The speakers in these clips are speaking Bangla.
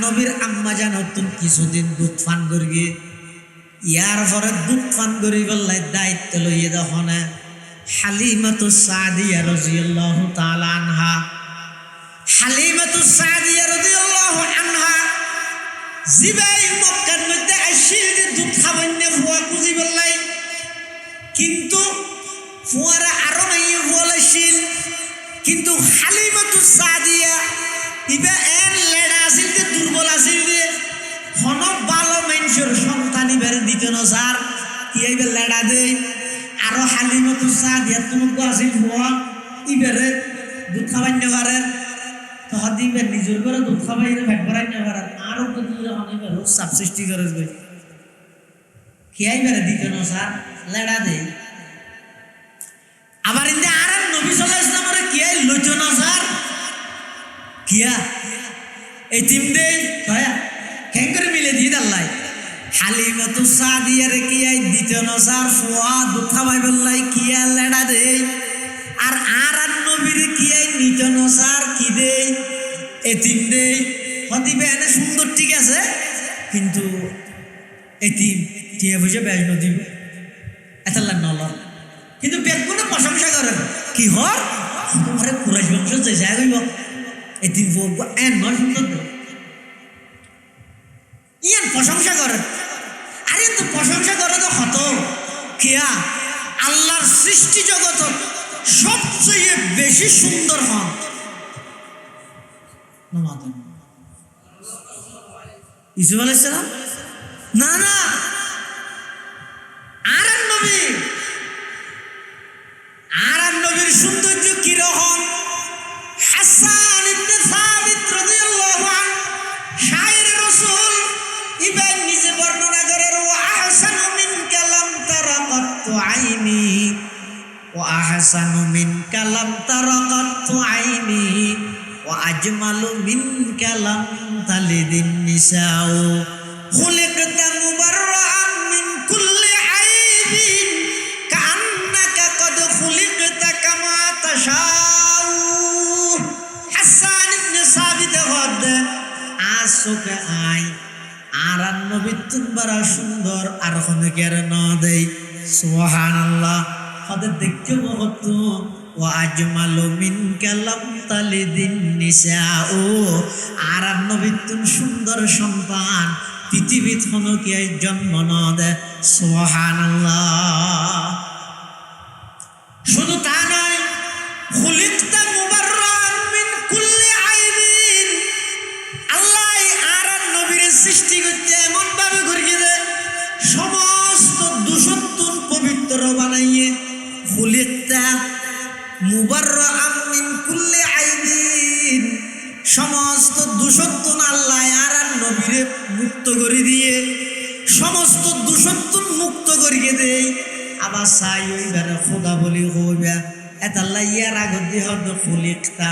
নবীর আম্মা জান হতুন কিছুদিন দুধ পান করি ইয়ার পরে দুধ পান করি বললাই দায়িত্ব লইয়ে দেখো না হালিমাতুস সাদিয়া রাদিয়াল্লাহু তাআলা আনহা। হালিমাতুস সাদিয়া রাদিয়াল্লাহু আনহা জিবাই মক্কার মধ্যে আসিল যে দুধ খাবেন না ফুয়া খুঁজি বললাই, কিন্তু ফুয়ারা আরো মাইয়ে ফুয়া লাইছিল, কিন্তু হালিমাতুস সাদিয়া ইবা এন লেডা আছিল যে দুর্বল আছিল যে হন ভালো মানুষের সন্তান ইবার দিত না স্যার কি আইবে লেডা দেই। আরো হালিমাতুস সাদিয়া তুমি আছিল ফুয়া ইবারে দুধ খাবাই না পারেন তখন দিবেন নিজের করে দুধ খাবাই ভেট করাই না পারেন আরো তো দুই অনেক চাপ সৃষ্টি করে কি আইবারে দিত না স্যার লেডা দেই। আবার ইন্দে আর নবী সাল্লাল্লাহু আলাইহি ওয়াসাল্লামের কি আই লইত না স্যার কিয়া এই তিন দেই ভাইয়া কেন করে মিলে দিয়ে আল্লাহ। হালিমাতুস সাদিয়ার কি আই দিত না স্যার ফুয়া দুধ খাবাই বললাই কিয়া লেডা দেই। আর নবীর কি আই নিত না স্যার কি দেই এই তিন দেই হদিবে এনে সুন্দর ঠিক আছে, কিন্তু এতিম টিয়া বুঝে বেশ নদীব এতাল্লা নলর, কিন্তু বেগুনে প্রশংসা করেন কি হর তোমারে কুরাইশ বংশ যে যায় গইব এতিম বউ এন নয় সুন্দর ইয়ান প্রশংসা করেন। আরে তো প্রশংসা করে তো হত কিয়া আল্লাহর সৃষ্টি জগৎ সবচেয়ে বেশি সুন্দর হন ইসুফ আলাইহিস সালাম না না আর নবীর সৌন্দর্য কিরকম। হাসান ইবনে সাবিত রাদিয়াল্লাহু আনহু শায়ের রাসূল ইবান নিজে বর্ণনা করেন ওয়া আহসানু মিনকা লাম তারা কাত্তু আইনি ওয়া আহসানু মিনকা লাম তারা কাত্তু আইনি ওয়া আজমালু মিনকা লাম তালিদিন নিসাউ খুলিকতা মুবাররাআন মিন কুল্লি আইবিন কান্নাকা কদ খুলিকতা কামা তাশাউ। হাসান ইবনে সাবিত হদ আসুকে আই আর নবী তুমরা সুন্দর আর কোন কের ন দেই সুবহানাল্লাহ হদ দেখতে বহুত ওয়া আজমালু মিনকা লাম তালিদিন নিসাউ। আর নবী তুম সুন্দর সন্তান পৃথিবীত কোনো কি জন্ম ন দে সুবহানাল্লাহ। শুধু তা নয় খুলিকতা মুবাররান মিন কুল্লি আইবিন আল্লাহ আর নবীর সৃষ্টি করতে এমন ভাবে করিয়ে দেয় সমস্ত দূষণ পবিত্র বানাইয়ে খুলিকতা মুবাররান মিন কুল্লি আইবিন সমস্ত দূষণ আল্লাহ আর নবীরে মুক্ত করে দিয়ে সমস্ত দূষণ মুক্ত করিয়ে দেয়। আবার চাই ওইবারে খোদা বলি হইবা এতাল্লা ইয়ার আগত দিয়ে হয়তো খুলিকতা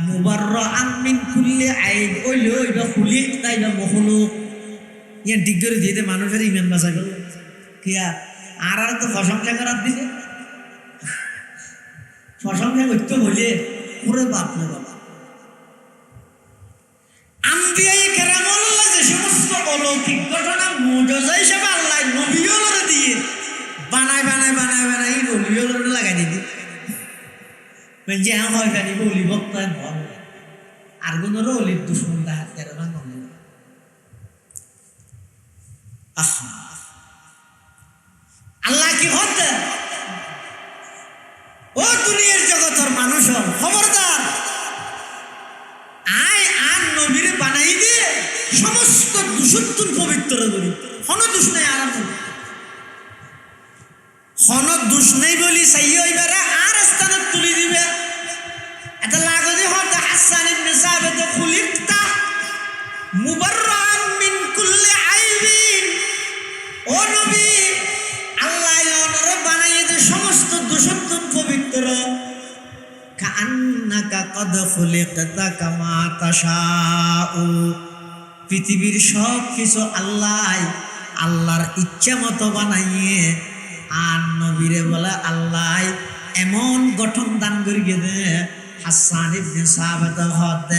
মুবাররান মিন কুল্লি আইব ওইলে ওইবা খুলিকতা ইবা মখলুক ইয়ার ঠিক করে দিয়ে মানুষের ইমান বাঁচা গেল কিয়া আর তো প্রশংসা করার দিলে প্রশংসা করতে হইলে পুরো বাপ না বাবা। আম্বিয়ায়ে কেরামুল্লাহ যে সমস্ত অলৌকিক ঘটনা মুজিজা হিসেবে আল্লাহ নবীওয়ালারে দিয়ে বানায় এই নবীওয়ালারে লাগাই দিতে যে হয় জানি বলি বক্তায় ভয় আর কোনোরও অলির দুশ্মন হাত কেন আল্লাহ কি হতে ও দুনিয়ার জগতের মানুষ খবরদার আয় আর নবীরে বানাই দিয়ে সমস্ত দূষণ পবিত্র করি হন দোষ নেই আরাম হন দোষ নেই বলি চাই এবারে আর স্থানত তুলি দিবে এটা লাগতে হতে হাসান ইবনে সাবিত খুলিকতা মুবাররান মিন কুল্লি আইবিন ও নবী আল্লাহ ওনারে বানাইয়ে যে সমস্ত দূষণ পবিত্র কান্নাকা কদ খুলিকতা কামা তাশাউ পৃথিবীর সব কিছু আল্লাহর ইচ্ছা মতো বানাইয়ে আর নবীরে বলে আল্লাহ এমন গঠন দান করিয়ে দে। হাসান ইবনে সাবিত হদ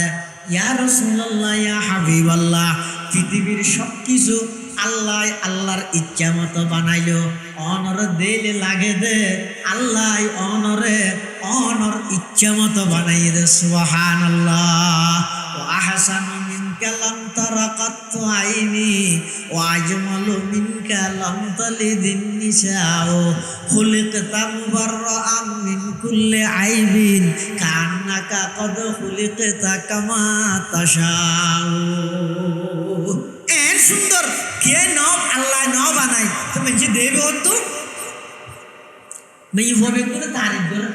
ইয়া রাসূলুল্লাহ, ইয়া হাবিবাল্লাহ, পৃথিবীর সব কিছু আল্লাহ আল্লাহর ইচ্ছা মতো বানাইলো, অনর দিলে লাগে দে আল্লাহ অনর ইচ্ছা মতো বানাই দে। সুবহানাল্লাহ। ওয়া আহসানু মিনকা লাম তারা কাত্তু আইনি ওয়া আজমালু মিনকা লাম তালিদিন নিসাউ খুলিকতা মুবাররাআন মিন কুল্লি আইবিন কান্নাকা কদ খুলিকতা কামা তাশাউ। এর সুন্দর কে নব আল্লাহ ন বানাই তো মেজি দেবে তো মেয়ে ভাবে করে তারিফ করে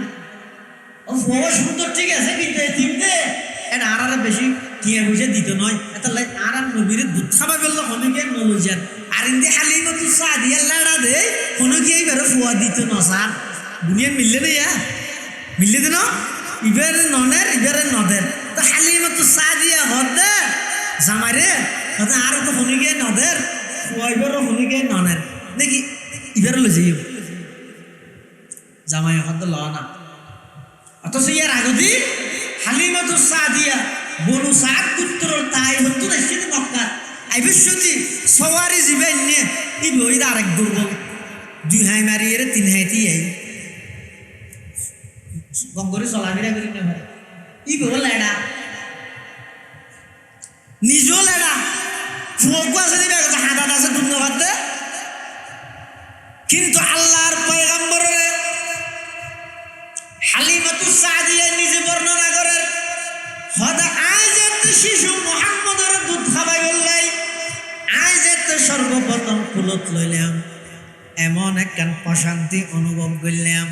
ও সুন্দর, ঠিক আছে, কিন্তু তিনটে এটা আর বেশি টিয়া বুঝে দিত নয়। এত আর নবীর দুধ খাবা বললো হনুকে নলুজার আর ইন্দি হালিমাতু সাদিয়া লাড়া দে হনুকে এইবার ফুয়া দিত নসার দুনিয়া মিললে না, ইয়া মিললে দিন ইবারে ননের ইবারে নদের তো হালিমাতু সাদিয়া হদে জামাইরে হতে আর তো হনুকে নদের ফুয়া ইবারও হনুকে ননের নাকি ইবারে লই যাই জামাই হদ ল না। অথচ ইয়ার আগদি হালিমাতু সাদিয়া বনু সাদ পুত্রর তাই হতো না সেদিন মক্কা আইবিশ্বতি সওয়ারি জিবেন নে ই বই আরেক দুর্বল দুই হাই মারি এর তিন হাইতি আই গঙ্গরে চলাবিরা করি না ভাই ই বল লেডা নিজো লেডা ফুকু আছে দিবে হাদাত আছে ধন্যবাদ দে। কিন্তু আল্লাহর পয়গম্বরের হালিমাতু সাদিয়া নিজে বর্ণনা করেন হদা আইজাত শিশু মুহাম্মদের দুধ খাবাই বললাই আইজাত সর্বপ্রথম কুলত লইলাম এমন একখান প্রশান্তি অনুভব করলাম।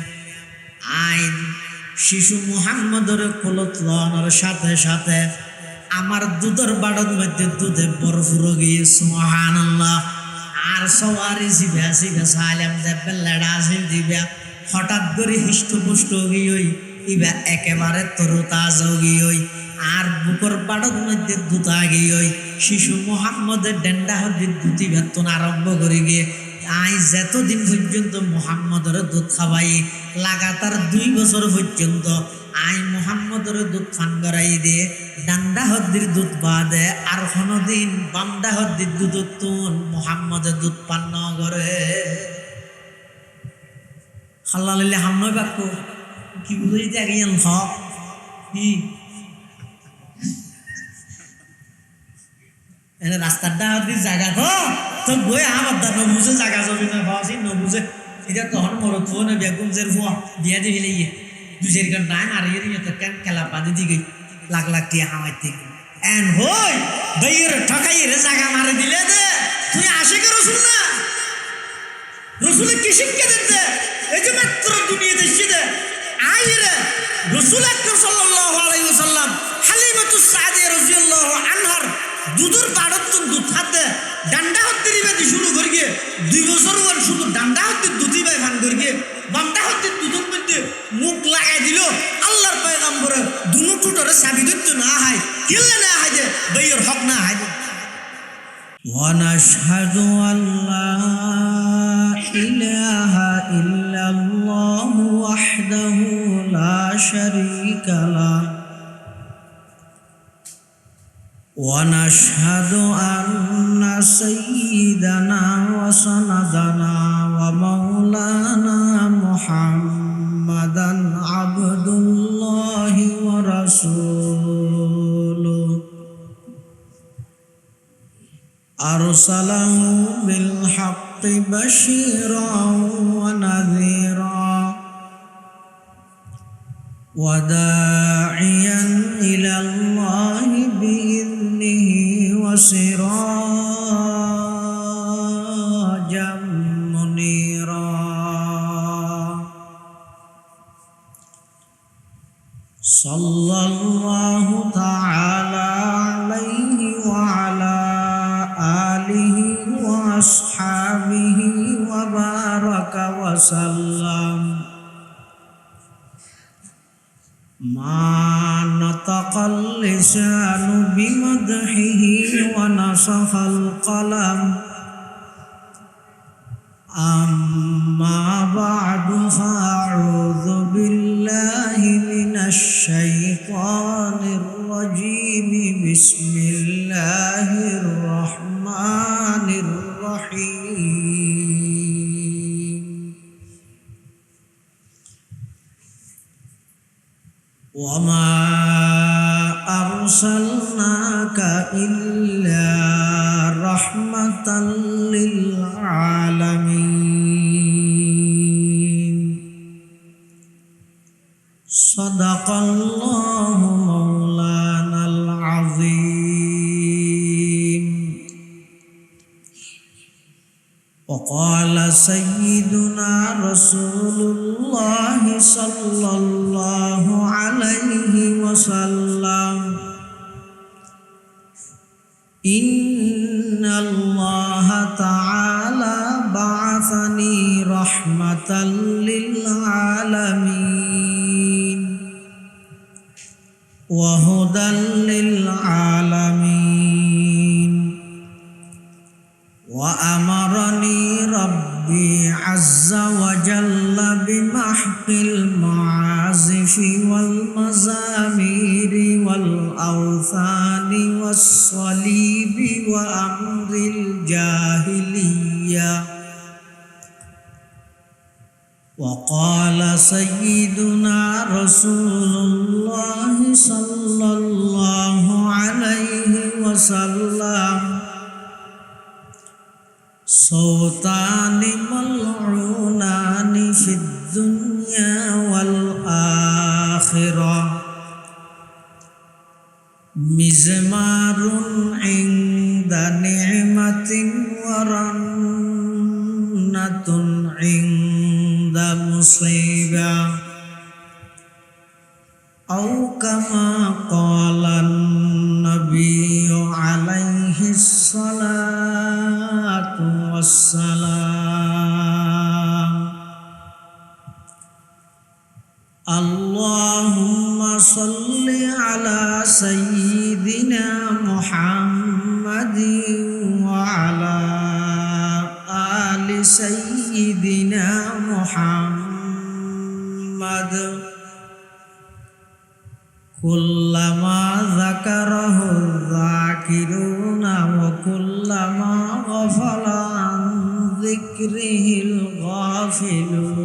আইন শিশু মুহাম্মদের কুলত লওয়ার সাথে সাথে আমার দুধের বাড়ির মধ্যে দুধে বরফুর গিয়ে সুবহানাল্লাহ। আর সওয়ারি জিবা জিবা সালাম দেবে লেডা আসিল দিবা হঠাৎ করে হিষ্টপুষ্ট গিয়ে ইবা একেবারে তরুতাজ গিয়ে আর বুকর বাড়ির মধ্যে দুধা গিয়ে শিশু মুহাম্মদের ডেন্ডা হদ্দির দুটি বেতন আরম্ভ করে গিয়ে আই যতদিন পর্যন্ত মুহাম্মদের দুধ খাওয়াই লাগাতার 2 বছর পর্যন্ত আই মুহাম্মদের দুধ পান করাই দিয়ে ডান্ডা হদ্দির দুধ বাদে আর কোনোদিন বামডা হদ্দির দুধ তুন মুহাম্মদের দুধ পান ন করে খাল্লা লইলে হাম নয় বাক্য কি বুঝাইতে আগে হ কি এনে রাস্তার ডাহাতির জায়গা তো বই আমার দা নবুঝে জায়গা যাবি না হসি নবুঝে এটা তখন মরত ফোন বেগুন জের ফোয়া দিয়া দিয়ে ফেলে গিয়ে 2-4 ঘন্টা মারিয়ে দিয়ে তো কেন খেলা পানি দিকে লাখ লাখ টিয়া হামাইতে এন হই বইয়ের ঠকাইয়ের জায়গা মারে দিলে দে তুই আশিকের রসুল না রসুলের কি শিক্ষা দিতে এই যে মাত্র দুনিয়া দেশে দে আইরে রসুল আকরাম সাল্লাল্লাহু আলাইহি ওয়াসাল্লাম হালিমাতু সাদিয়া রাদিয়াল্লাহু আনহার দুধের বাড়ত দুধ হাতে ডান্ডা হতে দিবে শুরু করি গিয়ে 2 বছর ওর শুধু ডান্ডা হতে দুধই বাই ভান করি গিয়ে বামটা হতে দুধের মধ্যে মুখ লাগাই দিল আল্লাহর পয়গম্বরে দুনো টুটরে চাবি ধরতে না হয় কিল্লে না হয় যে বইয়ের হক না হয়। ونشهد أن لا إله إلا الله وحده لا شريك له ونشهد أن سيدنا وسندنا ومولانا محمدا عبد الله ورسوله أرسله بالحق بشيرا ونذيرا وداعيا إلى الله بإذنه وسراجا منيرا صلى الله تعالى عليه وعلى آله وأصحابه وبارك وسلم ما نطق اللسان بمدحه ونصف القلم أما بعد فأعوذ بالله من الشيطان الرجيم بسم الله الرحمن الرحيم وما أرسلناك إلا رحمة للعالمين صدق الله مولانا العظيم وقال سيدنا رسول الله صلى الله عليه وسلم إن الله تعالى بعثني رحمة للعالمين وهدى للعالمين وأمرني ربي عز وجل بمحق المعازف والمزامير والأوثان والصليب وأمر الجاهلية وقال سيدنا رسول الله صلى الله عليه وسلم صوتان ملعونان في الدنيا والآخرة مزمار عند نعمة ورنة عند مصيبة أو كما قال النبي عليه الصلاة والسلام اللهم صل على سيدنا محمد وعلى آل سيدنا محمد كلما ذكره الذاكرون وكلما غفل عن ذكره الغافلون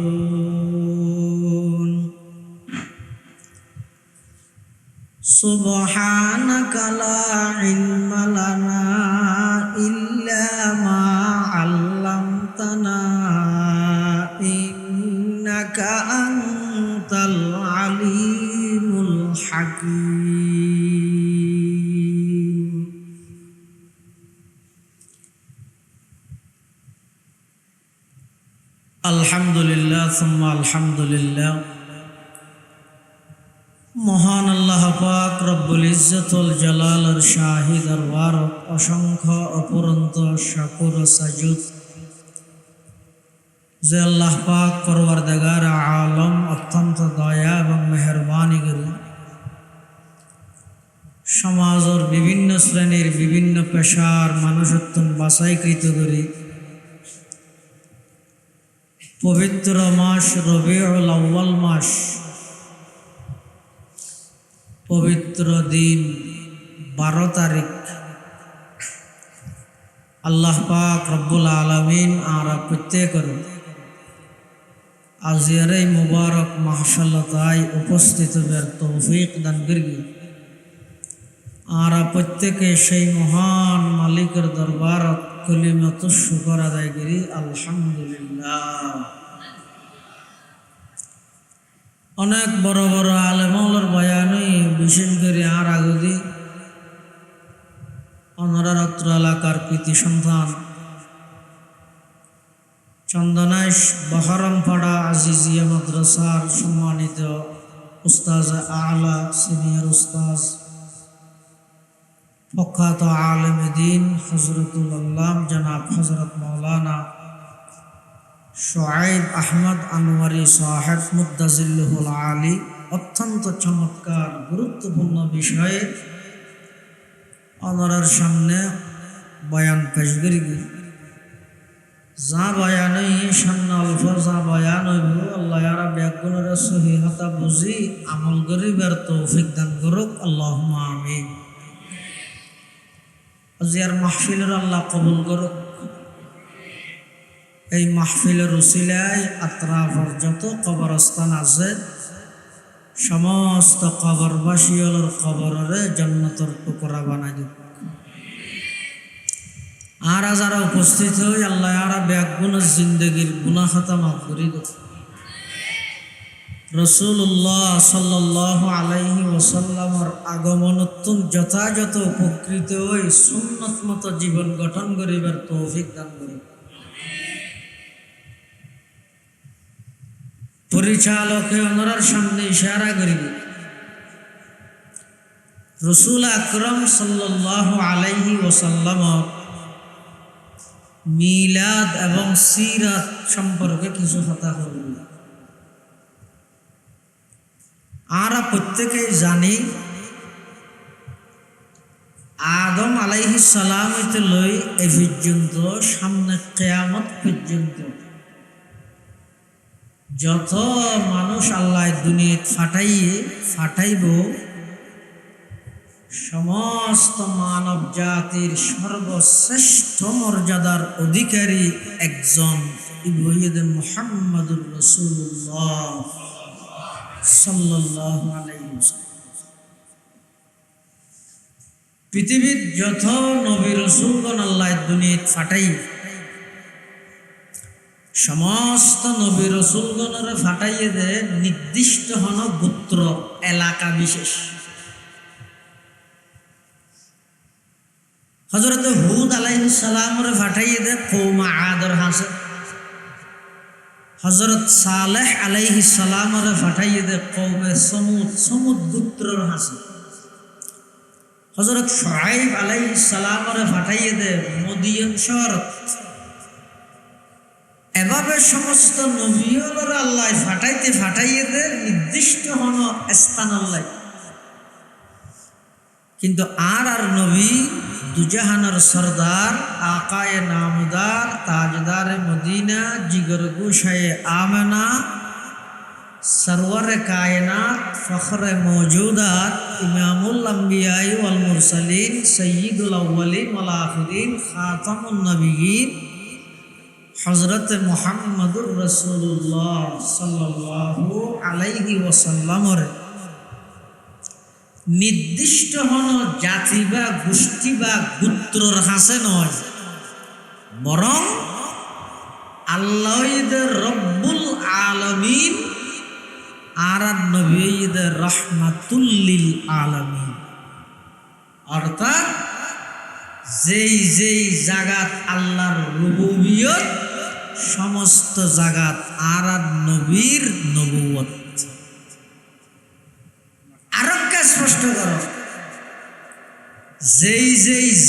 سبحانك لا علم لنا إلا ما علمتنا إنك أنت العليم الحكيم الحمد لله ثم الحمد لله মহান আল্লাহ পাক রব্বুল ইজ্জতুল জালালের শাহী দরবার অসংখ্য অপরন্ত শাকুর সাজুদ যে আল্লাহ পাক পরওয়ারদিগার আলম অত্যন্ত দয়া এবং মেহেরবানি করে সমাজের বিভিন্ন শ্রেণীর বিভিন্ন পেশার মানুষত্ব বাছাইকৃত করে পবিত্র মাস রবিউল আউয়াল মাস পবিত্র দিন 12 তারিখ আল্লাহ পাক রব্বুল আলামিন আর প্রত্যেকের আজিয়ার এই মুবারক মাহশাল্লাতায় উপস্থিত হওয়ার তৌফিক দান করি আর প্রত্যেকে সেই মহান মালিকের দরবারত কলিমাত শুকর আদায় করি আলহামদুলিল্লাহ। অনেক বড় বড় আলেমওয়ালার বয়ানই বিশেষ করে আর আগুদি অনরারত্র এলাকার কৃতি সন্তান চন্দনাইশ বহরমপাড়া আজিজিয়া মাদ্রাসার সম্মানিত উস্তাজ আলা সিনিয়র উস্তাজ প্রখ্যাত আলেম দ্বীন হযরতুল আল্লাম জনাব হযরত মাওলানা শুআইব আহমদ আনোয়ারি সাহেব মুদ্দাজিল্লুহুল আলী অত্যন্ত চমৎকার গুরুত্বপূর্ণ বিষয়ে ওনার সামনে বয়ান পেশ করি যা বয়ান সামনে অল্প যা বয়ান হইব আল্লাহ ইয়ারা ব্যাগুণের সহিহতা বুঝি আমল করিবার তৌফিক দান করুক আল্লাহুম্মা আমিন। আজিয়ার মাহফিলের আল্লাহ কবুল করুক। এই মাহফিলের উসিলায় আত্রাফর যত কবরস্থান আছে সমস্ত কবরবাসীর কবরের জান্নাতের টুকরা বানাই দিক। আর যারা উপস্থিত হই আল্লাহ আর ব্যাগুণের জিন্দগির গুনাহ খাতা মাফ করে দিক। রাসূলুল্লাহ সাল্লাল্লাহু আলাইহি ওয়াসাল্লামের আগমনোত্তম যথাযথ উপকৃত হই সুন্নত মতো জীবন গঠন করিবার তৌফিক দান করুন। পরিচালকে ওনার সামনে ইশারা করিব, রাসূল আকরাম সাল্লাল্লাহু আলাইহি ওয়াসাল্লাম মিলাদ এবং সিরাত সম্পর্কে কিছু কথা বলব। আমরা প্রত্যেকেই জানি আদম আলাইহিস সালাম হইতে লই এ পর্যন্ত সামনে কিয়ামত পর্যন্ত যত মানুষ আল্লাহ দুনিয়াত ফাটাইব সমস্ত মানব জাতির সর্বশ্রেষ্ঠ মর্যাদার অধিকারী একজন ইবনে মুহাম্মদুর রাসূলুল্লাহ সাল্লাল্লাহু আলাইহি ওয়াসাল্লাম। পৃথিবীর যত নবী রাসূলগণ আল্লাহ দুনিয়াত ফাটাই সমস্ত নবী রাসূলগণের ফাটাইয়ে দে নির্দিষ্ট হন গোত্র এলাকা বিশেষ। হযরত হুদ আলাইহিস সালামের ফাটাইয়ে দে কওম আদর হাসে। হযরত সালেহ আলাইহিস সালামের ফাটাইয়ে দে কওমে সমুদ গোত্রের হাসে। হযরত শুআইব আলাইহিস সালামের ফাটাইয়ে দে মদিয়ান শহর। এভাবে সমস্ত নবীরা আল্লাহ ফাটাইয়ে দে নির্দিষ্ট হন স্থান আল্লাহ। কিন্তু আর নবী দুজাহানের সরদার আকায়ে নামদার তাজদারে মদিনা জিগর গুশায়ে আমেনা সরওয়ারে কায়নাত ফখরে মৌজুদাত ইমামুল আম্বিয়া ওয়াল মুরসালিন সয়্যিদুল আউয়ালিন ওয়াল আখিরিন খাতামুন নবিয়্যিন হযরত মুহাম্মদুর রাসূলুল্লাহ সাল্লাল্লাহু আলাইহি ওয়াসাল্লামের নির্দিষ্ট হন জাতি বা গোষ্ঠী বা গোত্রর হাসে নয়, বরং আল্লাহ রব্বুল আলামিন আর নবী রহমাতুল লিল আলামিন। অর্থাৎ যেই জাগাত আল্লাহর রুবুবিয়ত সমস্ত জাগাত আর নবীর নবুয়ত। আরোগ্য স্পষ্ট করো, যেই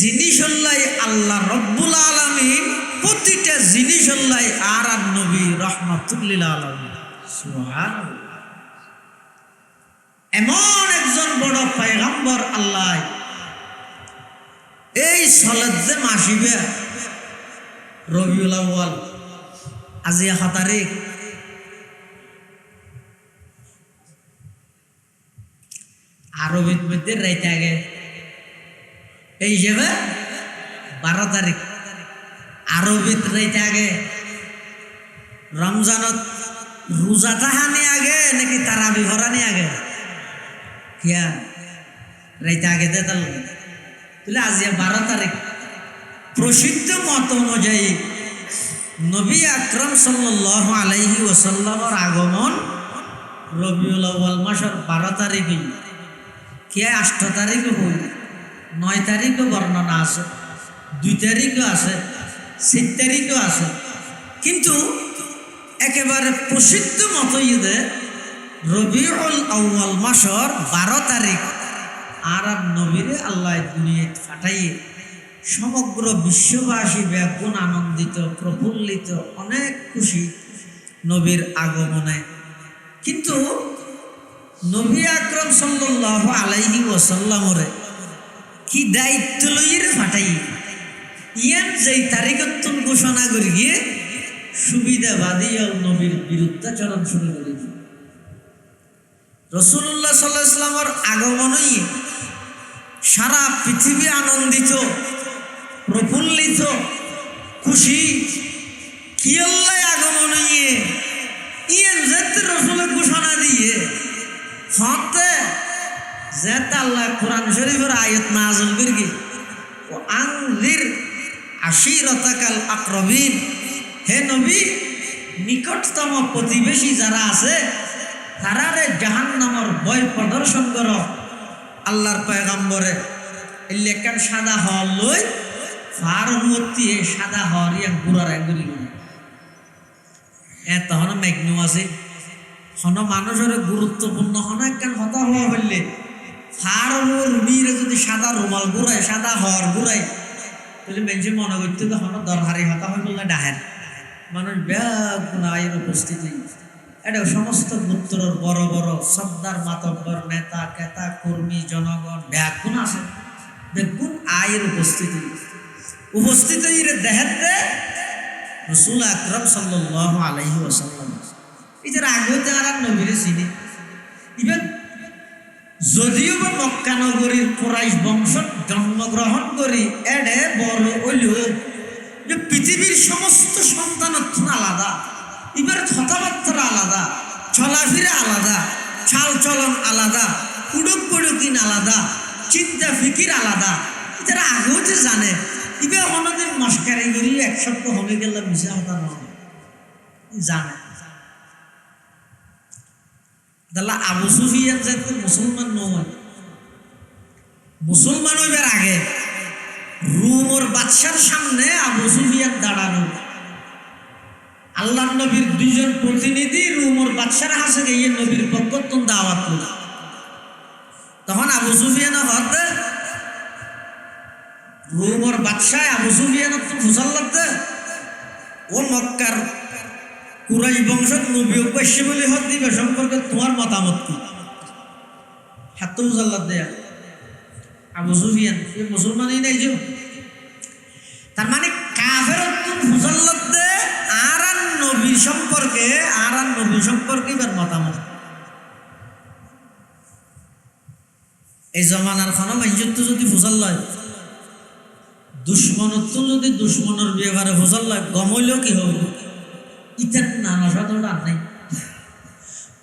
জিনিস হল্লাই আল্লাহ রব্বুল আলামিন প্রতিটা জিনিস হল্লাই আর নবী রহমাতুল লিল আলামিন। সুবহানাল্লাহ। এমন একজন বড় পয়গম্বর আল্লাহ এই সলাত যে মাসিবে রবিউল আউয়াল আজি 1 তারিখ আরবির মধ্যে রাইতে আগে এই হিসেবে 12 তারিখ আরবিত রাইতে আগে রমজানত রোজা তাহানি আগে নাকি তারাবি ভরানি আগে কিয়া রাইতে আগে দে তাহলে আজ 12 তারিখ প্রসিদ্ধ মত অনুযায়ী নবী আকরাম সাল্লাল্লাহু আলাইহি ওয়াসাল্লামের আগমন রবিউল আউয়াল মাসের 12 তারিখে। কে 8 তারিখে হই, 9 তারিখে বর্ণনা আছে, 2 তারিখও আছে, 4 তারিখও আছে। কিন্তু একেবারে প্রসিদ্ধ মত ঈদে রবিউল আউয়াল মাসের 12 তারিখ আর নবীরে আল্লাহ দুনিয়ায় ফাটাইয়ে সমগ্র বিশ্ববাসী ব্যাপন আনন্দিত প্রফুল্লিত অনেক খুশি নবীর আগমনে। কিন্তু নবী আকরাম সাল্লাল্লাহু আলাইহি ওয়াসাল্লামের কি দায়িত্ব লইরে ফাটাই ইয়ান যেই তারিখত ঘোষণা করি গিয়ে সুবিধাবাদী নবীর বিরুদ্ধাচরণ শুরু করে দিল। রাসূলুল্লাহ সাল্লাল্লাহু আলাইহি ওয়াসাল্লামের আগমনই সারা পৃথিবী আনন্দিত, খুশি কি আল্লাহ আগমন ইয়ে যেতে রসুলের ঘোষণা দিয়ে হতে যেতে আল্লাহ কোরআন শরীফের আয়াত নাযিল করি ও আনজির আশিরাতাকাল আকরাবিন, হে নবী নিকটতম প্রতিবেশী যারা আছে তারারে জাহান্নামের ভয় প্রদর্শন করো। আল্লাহর পয়গম্বরে লেখান সাদা হওয়ার লই ফারমতি সাদা হওয়ার এক গুড়ার একগুলি তখন মেঘনু আছে হন মানুষের গুরুত্বপূর্ণ হন একখান হতা হওয়া বললে ফারমর রুবিরে যদি সাদা রুমাল ঘুরায় সাদা হওয়ার ঘুরাই তাহলে মেঝে মনে করতে তো হন দরহারি হতা হয়ে বললে ডাহের মানুষ ব্যাগুণ আয়ের উপস্থিতি। এটা সমস্ত গোত্রর বড় বড় সর্দার মাতব্বর নেতা কেতা কর্মী জনগণ ব্যাগুণ আছে, বেগুণ আয়ের উপস্থিতি দেখাতে রাসূল আকরাম সাল্লাল্লাহু আলাইহি ওয়াসাল্লাম এই যে আগেও তারা নবীরে চিনি ইভেন যদিও বা মক্কা নগরীর কুরাইশ বংশ জন্মগ্রহণ করি এডে বড় হইলেও যে পৃথিবীর সমস্ত সন্তানের আলাদা, এবার কথাবার্তা আলাদা, চলাফেরা আলাদা, চাল চলন আলাদা, উড়ুক পড়ুকিন আলাদা, চিন্তা ফিকির আলাদা। যারা আগেও যে জানে এবার অনেকদিন মস্কারি করি এক সপ্তাহ হয়ে গেলে মিশা হতা নয় জানে। তাহলে আবু সুফিয়ান যাতে মুসলমান নয়, মুসলমান হইবার আগে রুমর বাদশার সামনে আবু সুফিয়ান দাঁড়ানো, আল্লাহ নবীর দুইজন প্রতিনিধি রুমর বাদশার হাসে গিয়ে নবীর পক্ষ দাওয়াত করল। তখন আবু সুফিয়ান হতে রুমর বাদশাহ আবু সুফিয়ান তো মুসল্লাতে ও মক্কার কুরাইশ বংশ নবী উপাস্য বলে হত দিবে সম্পর্কে তোমার মতামত কি? হাত মুসল্লাত দেয়া আবু সুফিয়ান মুসলমানই নাই যে, তার মানে কাফের মুসল্লাত দে আর নবী সম্পর্কে এবার মতামত। এই জমানার খানা মাইজত যদি ফুসাল লয় দুশ্মনত্ব যদি দুশ্মনের ব্যবহারে ফুসাল লয় গমইলেও কি হবে ইতেন না অসাধারণ আর নাই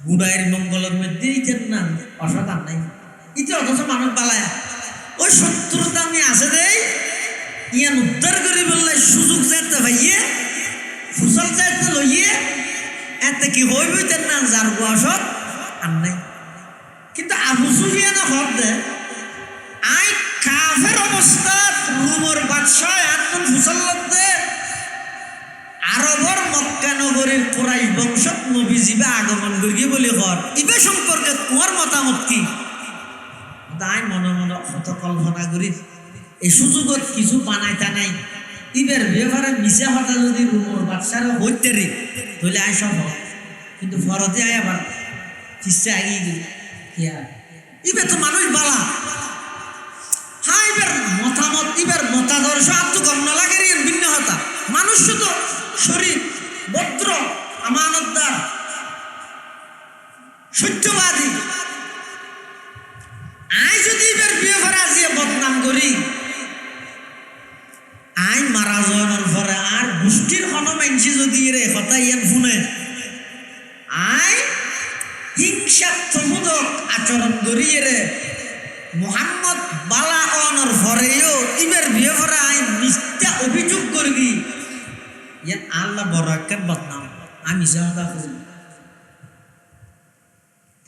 বুড়াইয়ের মঙ্গলের মধ্যে ইতেন না অসাধারণ নাই ইতে অথচ মানুষ পালায় ওই শত্রুতা আমি আছে দেই ইয়ান উদ্ধার করি বললে সুযোগ যাইতে ভাইয়ে ফুসল যাইতে লইয়ে এতে কি হইব ইতেন না যার বয়সত আর নাই। কিন্তু আবু সুফিয়ান হক দে আই কাফের অবস্থা রুমর বাদশাহ একদম ফুসল্লত দে আরবর মক্কা নগরীর কুরাইশ বংশত নবীজিবে আগমন করি বলে ঘর ইবে সম্পর্কে তোমার মতামত কি? তাই মনে মনে হত কল্পনা করি এই সুযোগত কিছু বানাইতা নাই ইবের ব্যাপারে মিশা হতা যদি রুমর বাদশাহ হইতে রে তাহলে আই সব কিন্তু ফরতে আয় আবার চিস্তা আগিয়ে গেল ইবে তো মানুষ বালা হ্যাঁ এবার মতামত এবার মতাদর্শ আর তো কম না লাগে ভিন্ন হতা মানুষ শুধু শরীর ভদ্র আমানতদার সত্যবাদী আই যদি এবার বিয়ে করে আজিয়ে বদনাম করি আই মারা যাওয়ার পরে আর গোষ্ঠীর কোনো মানসি যদি রে কথা ইয়ান শুনে আই হিংসাত্মক আচরণ করিয়ে রে মোহাম্মদ বালা অনর ভরেও ইবের বিয়ে করে আই মিথ্যা অভিযোগ করবি ইয়ান আল্লাহ বড় একটা বদনাম আমি যাওয়া করি।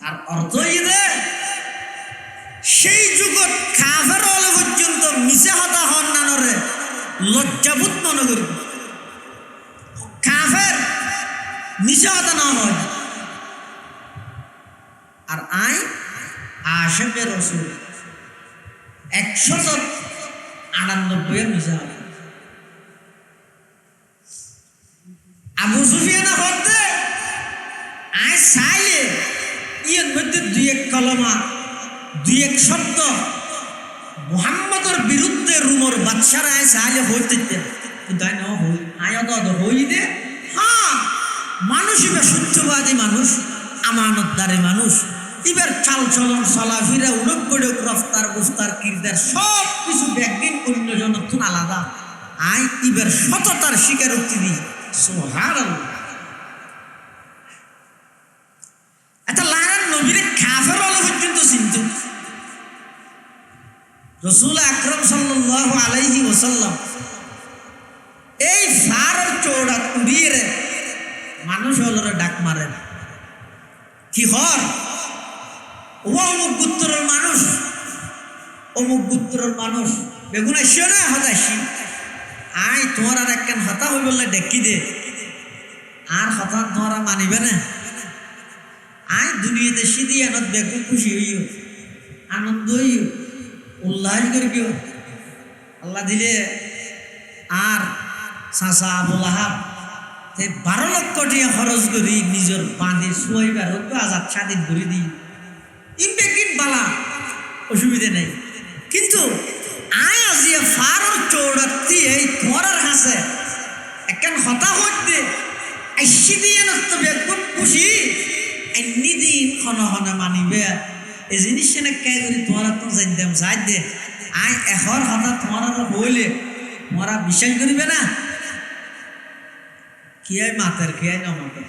তার অর্থ ইয়ে সেই যুগত কাফের হল পর্যন্ত মিশা হতা হন নানরে লজ্জাবোধ মনে করি কাফের মিশা হতা না হয় আর আই আশেকের রসুল 198 মিশা হতা। আবু সুফিয়ান হতে আই চাইলে ইয়ের মধ্যে দুই এক কলমা দুই এক শব্দ মুহাম্মদের বিরুদ্ধে রুমর বাদশারা আয় চাইলে হইতে কিন্তু আই হই আয়াত হই দে হ্যাঁ মানুষ এবার সত্যবাদী মানুষ আমানতদারি মানুষ এবার চাল চলন চলাফিরা উড়ক পড়ক রফতার গুফতার কিরদার সব কিছু ব্যাগদিন অন্য জনত্ব আলাদা আই ইবার সততার স্বীকারোক্তি দিই সুবহানাল্লাহ। এটা লাগান নবীরে কাফের হলো পর্যন্ত চিন্তু রাসূল আকরাম সাল্লাল্লাহু আলাইহি ওয়াসাল্লাম এই ফারের চৌড়া উড়িয়ে মানুষ হলরে ডাক মারেন কি হর ও অমুক গোত্রের মানুষ, অমুক গোত্রের মানুষ বেগুন আসিও না হতাশি আই তোমার আর একখান হতা হই বললে ডেকি দে আর হতা তোমারা মানিবে না। আই দুনিয়াতে সিধি আনত বেগুন খুশি হইও আনন্দ হইও উল্লাস করিও আল্লাহ দিলে। আর চাচা আবুল আহাব 12 লক্ষ টাকা খরচ করি নিজের বাঁধে শুয়াইবার হতো আজাদ স্বাধীন করে দিই ইম্পেক্ট বালা অসুবিধা নেই। কিন্তু আয় আজিয়া ফারর চৌড়াত্তি এই তোমার কাছে একখান হতা হইতে আইসি দিয়ে নষ্ট বেগুন খুশি নিদিন ক্ষণ ক্ষণে মানিবে এই জিনিস না কে করি তোমার তো জানতাম সাজ দে আয় এখর হতা তোমার হইলে তোমরা বিশ্বাস করিবে না। কি আয় মাতের কি আয় নমাতের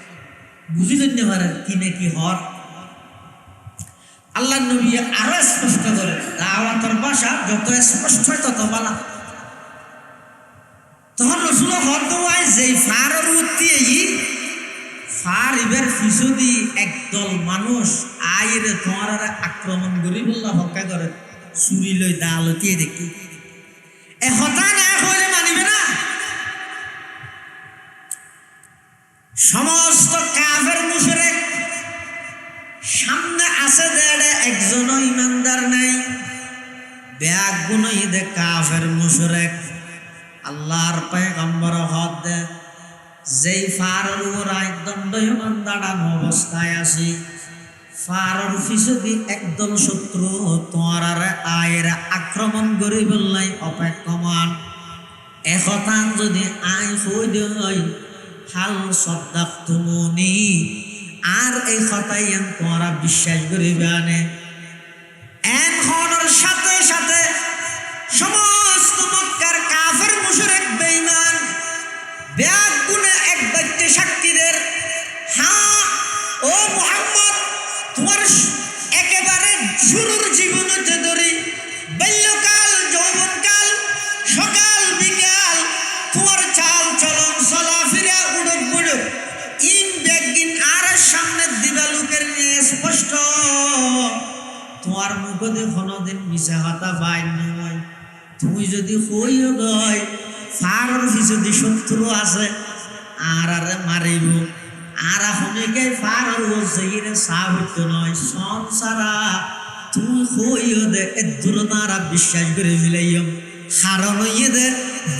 বুঝি ধরতে পারেন কি না কি হর। আল্লাহ নবী আরো স্পষ্ট করে দাওয়াতের ভাষা যত স্পষ্ট হয় তত ভালো। তখন রসুল হরদোয়ায় যেই ফারের উত্তি ফার ইবের ফিসুদি একদল মানুষ আইরে তোমার আক্রমণ করি বললা হকা করে চুরি লই দা আলতিয়ে দেখি এ হতা না হইলে মানিবে না। সমস্ত কাফের মুশরিক সামনে আছে দেড়ে একজনও ইমানদার নাই ব্যাগ গুনই দে কাফের মুশরিক আল্লাহর পয়গম্বর হদ দে যেই ফারের উপর দণ্ডয়মান দাঁড়ানো অবস্থায় আছি ফারের পিছদি একদল শত্রু তোমার আয়ের আক্রমণ করি বললাই অপেক্ষমান একতান যদি আয় হই দেয় হাল সদ্দাক তুমনি আর এই কথাই তোমরা বিশ্বাস করিবে আনে এর সাথে সাথে সমস্ত মক্কার কাফের মুশরিক বেঈমান ব্যাগ গুনে এক বাক্যে সাক্ষীদের হ্যাঁ ও মুহাম্মদ তোমার একেবারে শুরুর জীবনতে ধরি বাল্যকাল যৌবনকাল সকাল বিকাল তোমার চাল চলন চলাফেরা উড়ক বুড়ক ইন বেগিন আর সামনের দিবালুকের নিয়ে স্পষ্ট তোমার মুখে কোনোদিন মিশা কথা পাই নয়। তুমি যদি হইও গয় ফারের যদি শত্রু আছে আর আরে মারিব আর অনেকে ফারের ওসইরে সাবিত নয় সংসারা তুমি হইও দে এ দূরতারা বিশ্বাস করে মিলাইম কারণ হইয়ে দে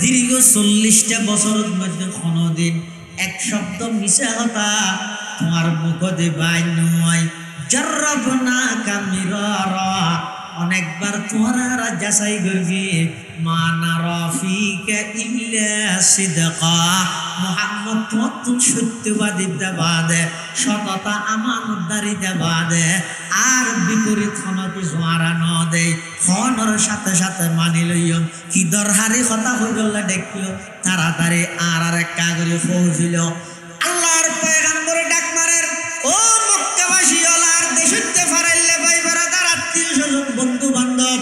দীর্ঘ 40টা বছরের মধ্যে কোনোদিন এক শব্দ মিশা কথা তোমার মুখে বাই নয়। জাররাবনা কামিরারা অনেকবার তোমরা যাচাই করবি মানা রফিকা ইল্লা সিদকা মুহাম্মদ তোমার সত্যবাদী দেবাদে সততা আমানতদারি দেবাদে আর বিপরীত কোনো কিছু আর ন দে খনর সাথে সাথে মানি লইম কি দরহারি কথা হয়ে গেল দেখিও তাড়াতাড়ি আর এক কাগরে পৌঁছিল আল্লাহর পয়গম্বরে ডাক মারেন ও মক্কাবাসী ওলার দেশতে ফারাইলে ভাই বেড়াদার আত্মীয়-স্বজন বন্ধু বান্ধব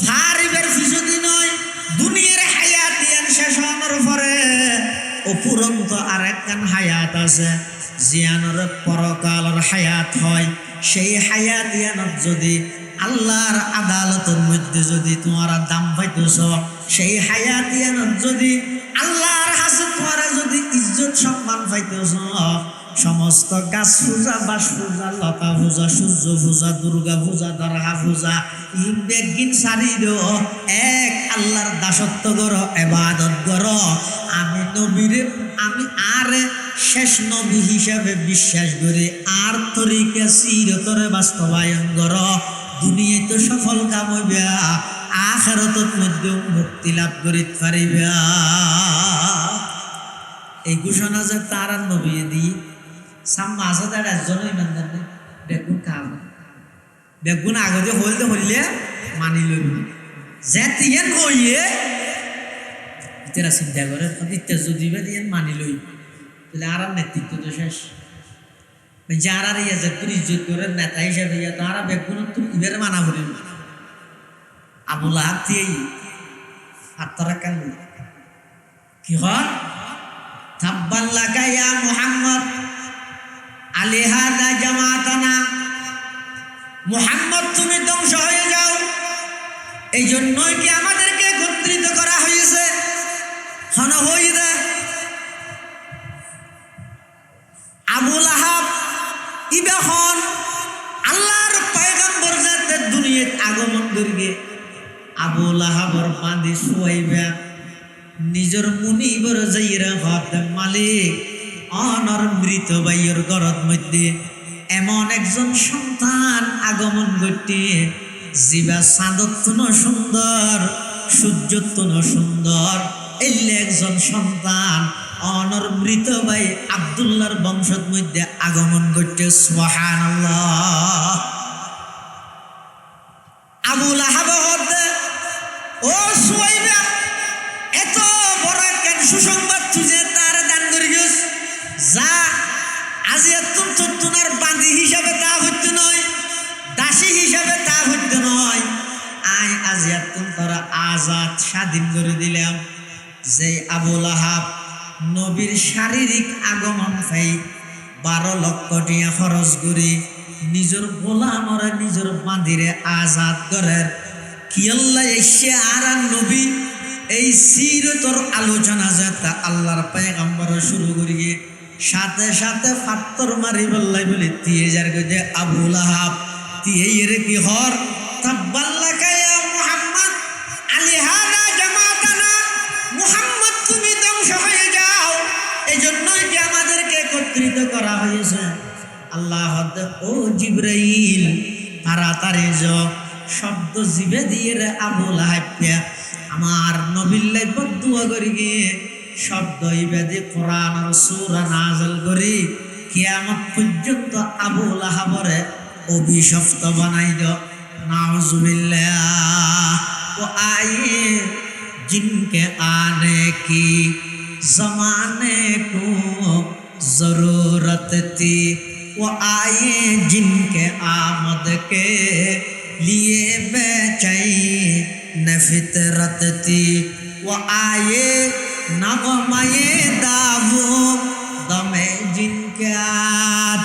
ফারিবের ফিসদি নয় দুনিয়ার হায়াত ইয়ান শেষ হওয়ার পরে অপুরন্ত আর একখান হায়াত আছে জিয়ানোর পরকালের হায়াত হয়। সেই হায়াত ইয়ানত যদি আল্লাহর আদালতের মধ্যে যদি তোমার দাম পাইতেছ সেই হায়াত ইয়ানত যদি আল্লাহর হাসে তোমার যদি ইজ্জত সম্মান পাইতেছ সমস্ত গাছ পূজা বাস পূজা লতা পূজা সূর্য পূজা দুর্গা পূজা দরগা পূজা বেগিন সারি এক আল্লাহর দাসত্ব করো ইবাদত করো আমি নবীরে আমি আর শেষ নবী হিসাবে বিশ্বাস করি আর তরিকা চিরতরে বাস্তবায়ন করো দুনিয়ায় তো সফল কাম হইবে আখিরাতের মধ্যে মুক্তি লাভ করিতে পারিবে। এই ঘোষণা যে তারা নবী দিয়ে সাম্মা আছে তার একজনও ইমানদার নেই বেগুন কাজ বেগুন আগতে হইলে হইলে মানি লইব যে তিয়ান হইয়ে এরা চিন্তা করে ইত্যা যদি দিয়ে মানি লই তাহলে আর নেতৃত্ব তো শেষ যারা ইজ্জত করে নেতা হিসাবে তারা বেগুন ইবের মানা করিল আবুল আহাব দিয়েই আত্মরা কেন কি হয় তাব্বান লাকা ইয়া মুহাম্মদ আলিহাদা জামাতানা মুহাম্মদ তুমি ধ্বংস হয়ে যাও এই জন্যই কি আমাদেরকে একত্রিত করা হয়েছে হন হইদা আবুল আহাব ইবেহন আল্লাহর পয়গম্বর যাতে দুনিয়াত আগমন করিগে আবুল আহাবর বাঁধি শুয়াইবা নিজের মুনিবর যাইরা ভাবতে মালিক অনর মৃত ভাইয়ের ঘরত মধ্যে এমন একজন সন্তান আগমন করতে জিবা চাঁদত সুন্দর সূর্যত সুন্দর এলে একজন সন্তান অনর মৃত ভাই আব্দুল্লাহর বংশত মধ্যে আগমন করতে সুবহানাল্লাহ আবুল আহাব ও সুয়াইবা এত বড় কেন সুসংবাদ তুই তার দান করি গেছ যা আজি তোমার বাঁধি হিসাবে তা হইতে নয় দাসী হিসাবে তা হইতে নয় আই আজি তোরা আজাদ স্বাধীন করে দিলাম যে আবুল আহাব নবীর শারীরিক আগমন পাই 12 লক্ষ টাকা খরচ করে নিজের গোলামরে নিজের বাঁধিরে আজাদ করার কি আল্লাহ এসে আর নবী এই সিরতর আলোচনা যেটা আল্লাহর পয়গম্বর শুরু করিয়ে সাথে সাথে ফাত্তর মারি বললাই বলে দিয়ে যার গজে আবুল আহাব দিয়ে এর কি হর তাব্বাল্লাকা ইয়া মুহাম্মদ আলিহাদা জামাতানা মুহাম্মদ তুমি ধ্বংস হয়ে যাও এজন্যই কি আমাদেরকে একত্রিত করা হয়েছে আল্লাহ ও জিবরাইল তাড়াতাড়ি যাও শব্দ জিবে দিয়ে রে আবুল আহাব আমার নবিল্লাই বদুয়া করি গিয়ে শব্দ ইবাদি কোরআন আর সূরা নাযিল করি কিয়ামত পর্যন্ত আবুল আহাবরে অভিশপ্ত বানাই দাও নাউজুবিল্লাহ ও আয়ে जिनके आने की जमाने को जरूरत थी वो आए जिनके आमद के लिए बेचैन फितरत थी वो आए नगमाए दावो दमे जिनके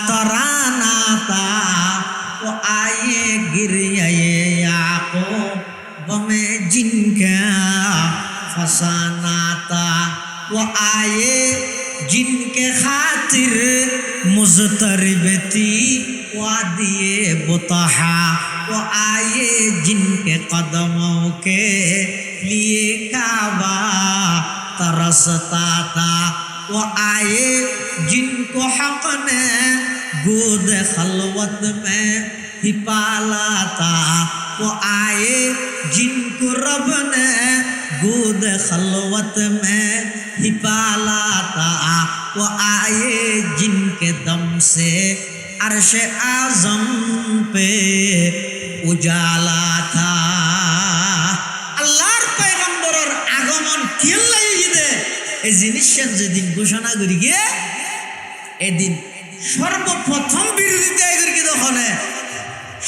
तराना था वो आए गिरिए याको बमे जिनका फसाना था वो आए जिनके खातिर मुज़तरिब थी वादिए बुतहा वो आए जिनके कदमों के लिए काबा तरसता था वो आए जिनको हक ने गोद खलवत में ही पाला था वो आए जिनको रब ने गोद खलवत में ही पाला था वो आए जिनके दम से अर्श आजम पे उजाला था আল্লাহর পয়গম্বরের আগমন কি লাগিয়ে এই জিনিসের যেদিন ঘোষণা করি গিয়ে এদিন সর্বপ্রথম বিরোধিতা করি তখন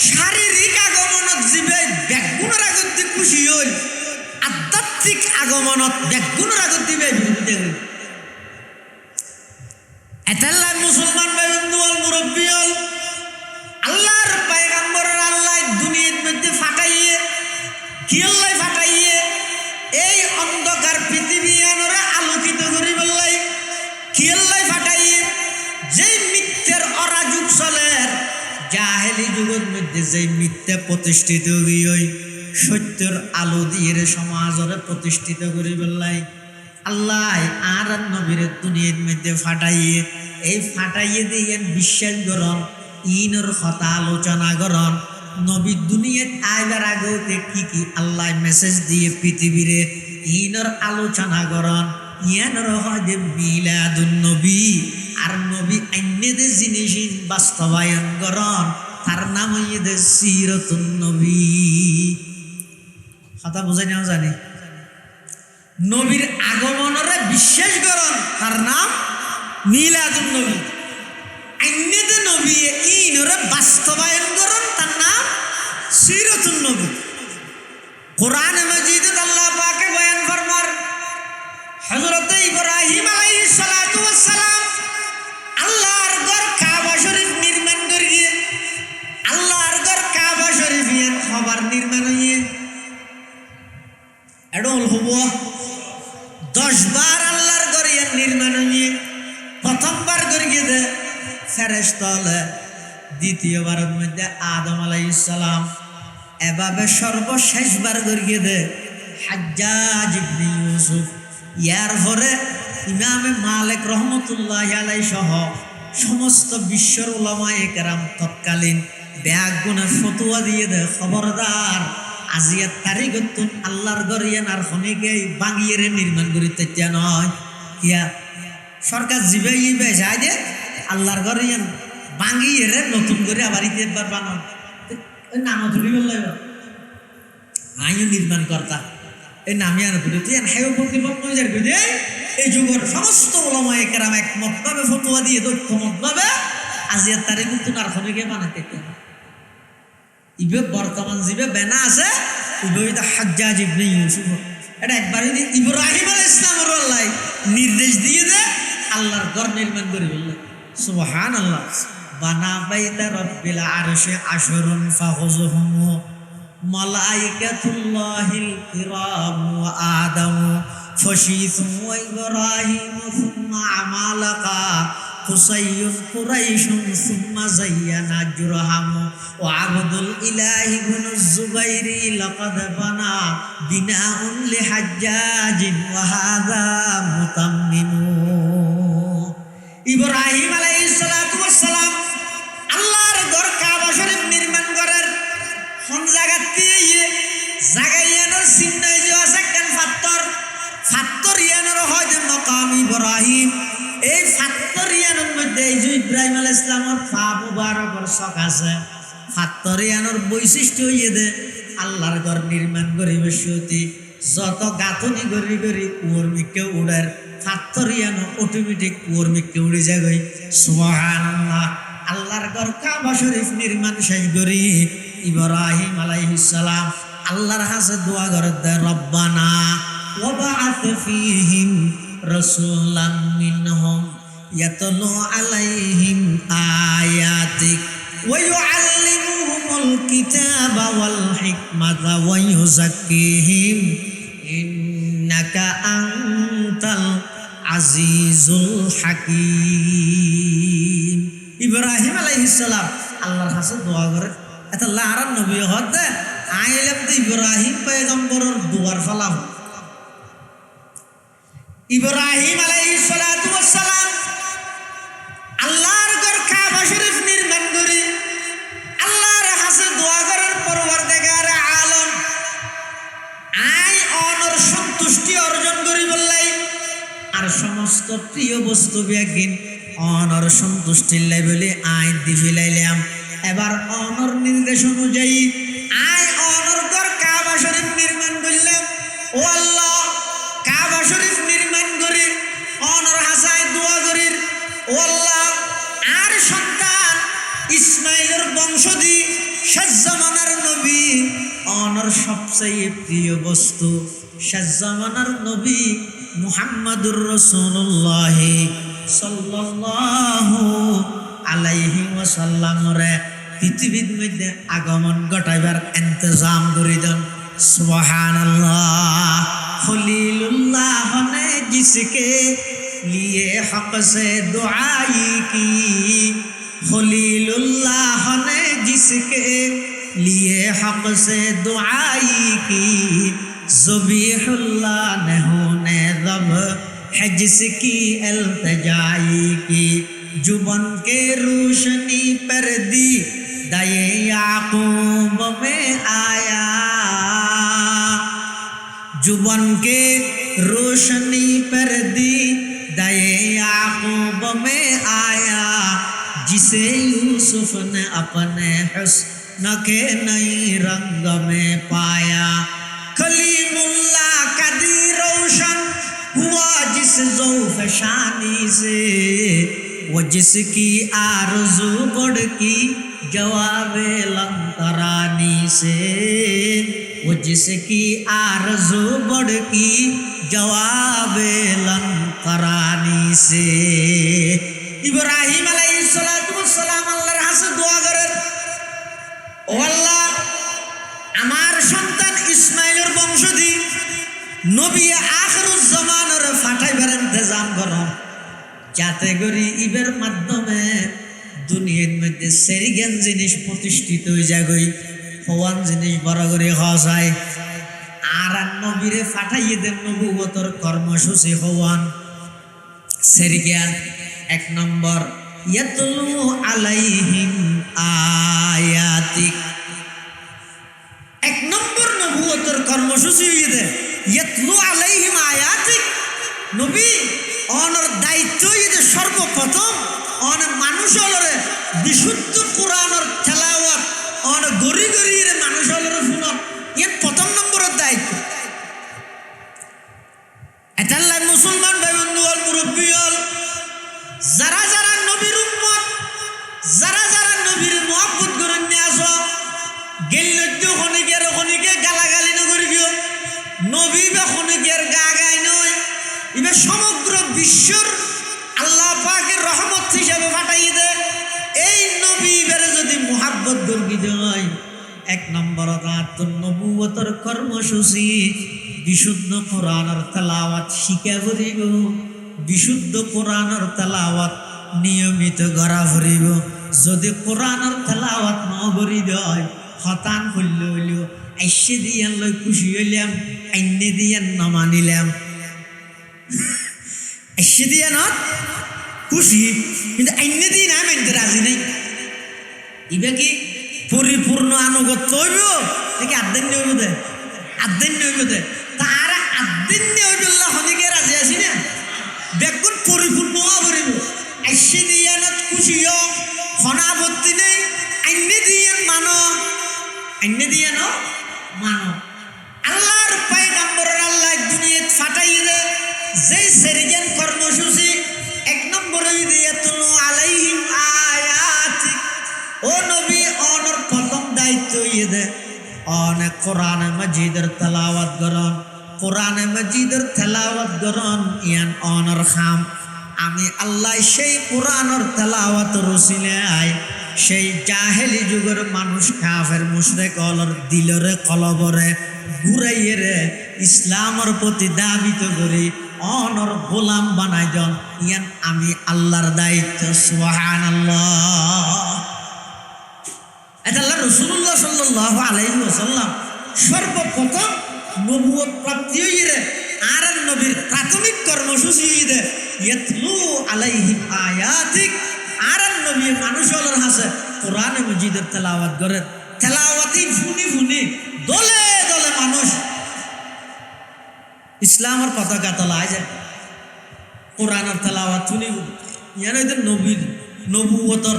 শারীরিক আগমনত জীবে ব্যাগুণের আগত খুশি হইল আধ্যাত্মিক আগমনত ব্যাগুণের আগত দিবে বিরোধিতা করি এতাল্লাহ মুসলমান ভাই বন্ধু হল মুরব্বী হল আল্লাহর পয়গম্বরের আল্লাহ দুনিয়ার মধ্যে ফাটাইয়ে কি আল্লাহ ফাটাইয়ে এই অন্ধকার পৃথিবী আনরা আলোকিত করি বললাই কি আল্লাহ ফাটাইয়ে যেই মিথ্যের অরাজুক চলে জাহেলি যুগের মধ্যে যেই মিথ্যা প্রতিষ্ঠিত হই সত্যের আলো দিয়ে সমাজরে প্রতিষ্ঠিত করি বললাই আল্লাহ আর নবীর দুনিয়ার মধ্যে ফাটাইয়ে এই ফাটাইয়ে দিয়ে বিশ্বাস করন ইনর কথা আলোচনা করন নবী দুনিয়াত আইবার আগতে কি আল্লাহ মেসেজ দিয়ে পৃথিবীরে ইনর আলোচনা করন ইয়ানর হয় যে মিলাদুন নবী আর নবী আইনেদের জিনিস বাস্তবায়ন করন তার নাম হইয়ে সিরাতুন নবী কথা বুঝাই নাও জানি নবীর আগমনরে বিশ্বাস করন, তার নাম মিলাদুন নবী। আইনেতে নবী ইনরে বাস্তবায়ন করন, তার নাম সিরাতুন নবী। কোরআনে মাজিদে আল্লাহ পাকে বয়ান ফরমার হযরত ইব্রাহিম আলাইহিস সালাতু ওয়াস সালাম আল্লাহর ঘর কাবা শরীফ নির্মাণ করিয়ে, আল্লাহর ঘর কাবা শরীফ এর খবর নির্মাণ হইয়ে এডল হবো 10 বার আল্লাহর ঘর এর নির্মাণ হইয়ে প্রথমবার করিয়ে দে ফেরেশতা হলে, দ্বিতীয়বারের মধ্যে আদম আলাইহিস সালাম, এভাবে সর্বশেষবার করিয়ে দে হাজ্জাজ ইবনে ইউসুফ। ইয়ার পরে ইমামে মালিক রহমতুল্লাহ আলাইহি সহ সমস্ত বিশ্বর উলামায়ে কেরাম তৎকালীন ব্যাগুনে ফতোয়া দিয়ে দে, খবরদার আজিয়া তারিখতুন আল্লাহর গরিয়ান আর খনিকে বাঙিয়ে নির্মাণ করিতে নয়। কিয়া সরকার জিবে ইবে যায় যে আল্লাহর গরিয়ান বাঙিয়ে নতুন করে আবার ইতে একবার বানান নাম ধরি বললাই আইও নির্মাণ কর্তা এই নামে আর ধরে তুই হাইও প্রতিপক্ষ হয়ে যাবি যে এই যুগের সমস্ত ওলামায়ে কেরাম একমতভাবে ফতোয়া দিয়ে ঐক্যমতভাবে আজিয়া তারিখতুন আর খনিকে বানাতে ইবে বর্তমান জিবে বেনা আছে ইবে হাজ্জাজ ইবনে ইউসুফ। এটা একবার ইব্রাহিম আলাইহিস সালামের আল্লাহ নির্দেশ দিয়ে দে আল্লাহর ঘর নির্মাণ করে বলল সুবহানাল্লাহ। বানা বাইতা রাব্বিল আরশি আশরুন ফাখুযুহুম মালাইকাতুল্লাহিল কিরাম ওয়া আদম ফশীথু ওয়া ইব্রাহিম সুম্মা আমালাকা হুসাইয়ুন কুরাইশুন সুম্মা যায়্যানা জুরহাম ওয়া আবদুল ইলাহি ইবনুজ জুবাইরি লাকাদ বানা বিনাউন লিহাজ্জাজিন ওয়া হাযা মুতাম্মিনু। ইব্রাহিম আলাইহিস সালাতু ওয়াস সালাম আল্লাহর ঘর কাবা শরীফ নির্মাণ করার কোন জায়গাতে জায়গায়ানোর চিহ্ন যে আছে কেন ফাত্তর ইয়ানোর হয় যে মাকাম ইব্রাহিম। এই ফাত্তর ইয়ানোর মধ্যে এই যে ইব্রাহিম আলাইহিস সালামের পা মুবারকের শখ আছে। ফাত্তর ইয়ানোর বৈশিষ্ট্য হইয়ে দে আল্লাহর ঘর নির্মাণ করিবে সতি যত গাঁথনি গড়ি গড়ি কুয়োর মিকে উড়ার ফাত্তর ইয়ানো অটোমেটিক কুয়োর মিকে উড়ে যায়। সুবহানাল্লাহ। আল্লাহর ঘর কাবা শরীফ নির্মাণ শেষ করি ইব্রাহিম আলাইহিস সালাম আল্লাহর কাছে দোয়া করে দেয় রব্বানা ওয়া বা'আথ ফীহিম রাসূলাম মিনহুম ইয়াতলু আলাইহিম আয়াতিক ওয়া ইউআল্লিমুহুমুল কিতাবা ওয়াল হিকমাতা ওয়া ইউযাক্কিহিম ইন্নাকা আনতাল আজিজুল হাকীম। ইব্রাহিম আলাইহিস সালাম আল্লাহর কাছে দোয়া করে এটা লারান নবী হতে আইলাম তো ইব্রাহিম পয়গম্বরের দুয়ার ফলাম। ইব্রাহিম আলাইহিস সালাতু ওয়াস সালাম আল্লাহর ঘর কাবা শরীফ নির্মাণ করে আল্লাহর কাছে দোয়া করার পরওয়ারদিগার আলম আই অনর সন্তুষ্টি অর্জন করি বললাই আর সমস্ত প্রিয় বস্তু বিয়াগিন অনর সন্তুষ্টির লাই বলে আইন দি ফিলাইলাম। এবার অনর নির্দেশ অনুযায়ী আয় অনর ঘর কাবা শরীফ নির্মাণ করলাম। ও আল্লাহ কাবা শরীফ নির্মাণ করে অনর হাসায় দোয়া করির ও আল্লাহ আর সন্তান ইসমাইলের বংশধি শেষ জামানার নবী অনর সবচেয়ে প্রিয় বস্তু শেষ জামানার নবী মুহাম্মাদুর রাসূলুল্লাহ সাল্লাল্লাহু আলাইহি ওয়াসাল্লামের পৃথিবীর মধ্যে আগমন ঘটাইবার ইন্তজাম করে দেন। সুবহানাল্লাহ। খলিলুল্লাহ ने जिसके लिए हक से दुआई की खलीलुल्लाह ने जिसके लिए हक से दुआई की ज़बीहुल्लाह ने होने दब है जिसकी इल्तिजाई की जुबान के रोशनी पर दी दाए याकूब में आया जुबान के रोशनी पर दी दाए याकूब में आया जिसे यूसुफ ने अपने हुस्न के नई रंग में पाया कलीमुल्लाह का दी रोशन से ज़ौफ़ शानी से वो जिसकी आरज़ू बढ़ की जवाब लंतरानी से वो जिसकी आरज़ू बढ़ की जवाब लंतरानी से इब्राहिम अलैहिस्सलाम আল্লাহর কাছে দোয়া করেন ও আল্লাহ আমার সন্তান ইসমাইলের বংশধী নবী আখিরুজ জামানের ফাটাইবার ইন্তজাম করো যাতে করে ইবের মাধ্যমে দুনিয়ার মধ্যে সেরিগান জিনিস প্রতিষ্ঠিত হয়ে যাগই হওয়ান জিনিস বড় করে হওয়া যায় আর নবীরে ফাটাইয়ে দেন নবুয়তর কর্মসূচি হওয়ান সেরিগান এক নম্বর ইয়াতলু আলাইহিম আয়াতিক এক নম্বর নবুয়তর কর্মসূচি হয়ে দেয় ইয়াতলু আলাইহিম আয়াতিক নবী অনর দায়িত্ব হয়ে সর্বপ্রথম অন মানুষ হলরে বিশুদ্ধ কোরআনের তেলাওয়াত অন গরি গরি মানুষ হলরে শুনো এর প্রথম নম্বরের দায়িত্ব এটাল্লাই মুসলমান ভাই বন্ধু হল মুরব্বী হল যারা যারা নবীর উম্মত যারা যারা নবীর মহব্বত করে নিয়ে আসো গেল্লজ্জ খনিকে গালাগালি নগরি গিয়ে নবী বা খনিকের গা গায় নয় এবার সমগ্র বিশ্বর আল্লাহ পাকের রহমত হিসাবে ফাটাইয়ে দেয় এই নবী এবারে যদি মহব্বত গর্বিত হয় এক নম্বর নবুয়তর কর্মসূচি বিশুদ্ধ কোরআনের তেলাওয়াত শিখা করিব বিশুদ্ধ কোরআনের তেলাওয়াত নিয়মিত গড়া ভরিব যদি কোরআনের তেলাওয়াত ন করি দেয় হতান হইল হইল আইসে দিয়ান লই খুশি হইলাম আইনে দিয়ান নমানিলাম আইসে দিয়া ন খুশি কিন্তু আইনে দিয়ে না মানতে রাজি নেই ইবে কি পরিপূর্ণ আনুগত্য হইব নাকি আদ্যান্য হইব দে আদ্যান্য হইব দে তার আদ্যান্য হইবল্লা হনিকে রাজি আছি না দেখুন পরিপূর্ণ করিব আইসে দিয়া না খুশি হনাবত্তি নেই আইনে দিয়ে মানো আইনে দিয়ে ন মানো আল্লাহর পয়গম্বরের আল্লাহ দুনিয়াত ফাটাইয়ে দে যেই সেরিগান কর্মসূচি এক নম্বরে ইয়াতলু আলাইহিম আয়াতিক ও নবী অনর প্রথম দায়িত্ব ইয়ে দে অনেক কোরআন মাজিদের তেলাওয়াত করন কোরআন মাজিদের তেলাওয়াত করন ইয়ান অনর খাম আমি আল্লাহ সেই কোরআনের তেলাওয়াত রসিলে আই সেই জাহেলি যুগের মানুষ কাফের মুশরিক অলর দিলরে কলবরে ঘুরাইয়ে রে ইসলামের প্রতি দাবিত করি অনর গোলাম বানাই জন ইয়ান আমি আল্লাহর দায়িত্ব সুবহানাল্লাহ এটা আল্লাহ রাসূলুল্লাহ সাল্লাল্লাহু আলাইহি ওয়াসাল্লাম সর্বপ্রথম নবুয়ত প্রাপ্তি হইরে আর নবীর প্রাথমিক কর্মসূচি হইরে ইয়াতলু আলাইহিম আয়াতিক আর নবী মানুষ হলর হাসে কোরআন মাজিদের তেলাওয়াত করে তেলাওয়াতি ফুনি ফুনি দলে দলে মানুষ ইসলামের পতাকা তলায় যায় কোরআনের তেলাওয়াত শুনি ইয়ার নবীর নবুয়তর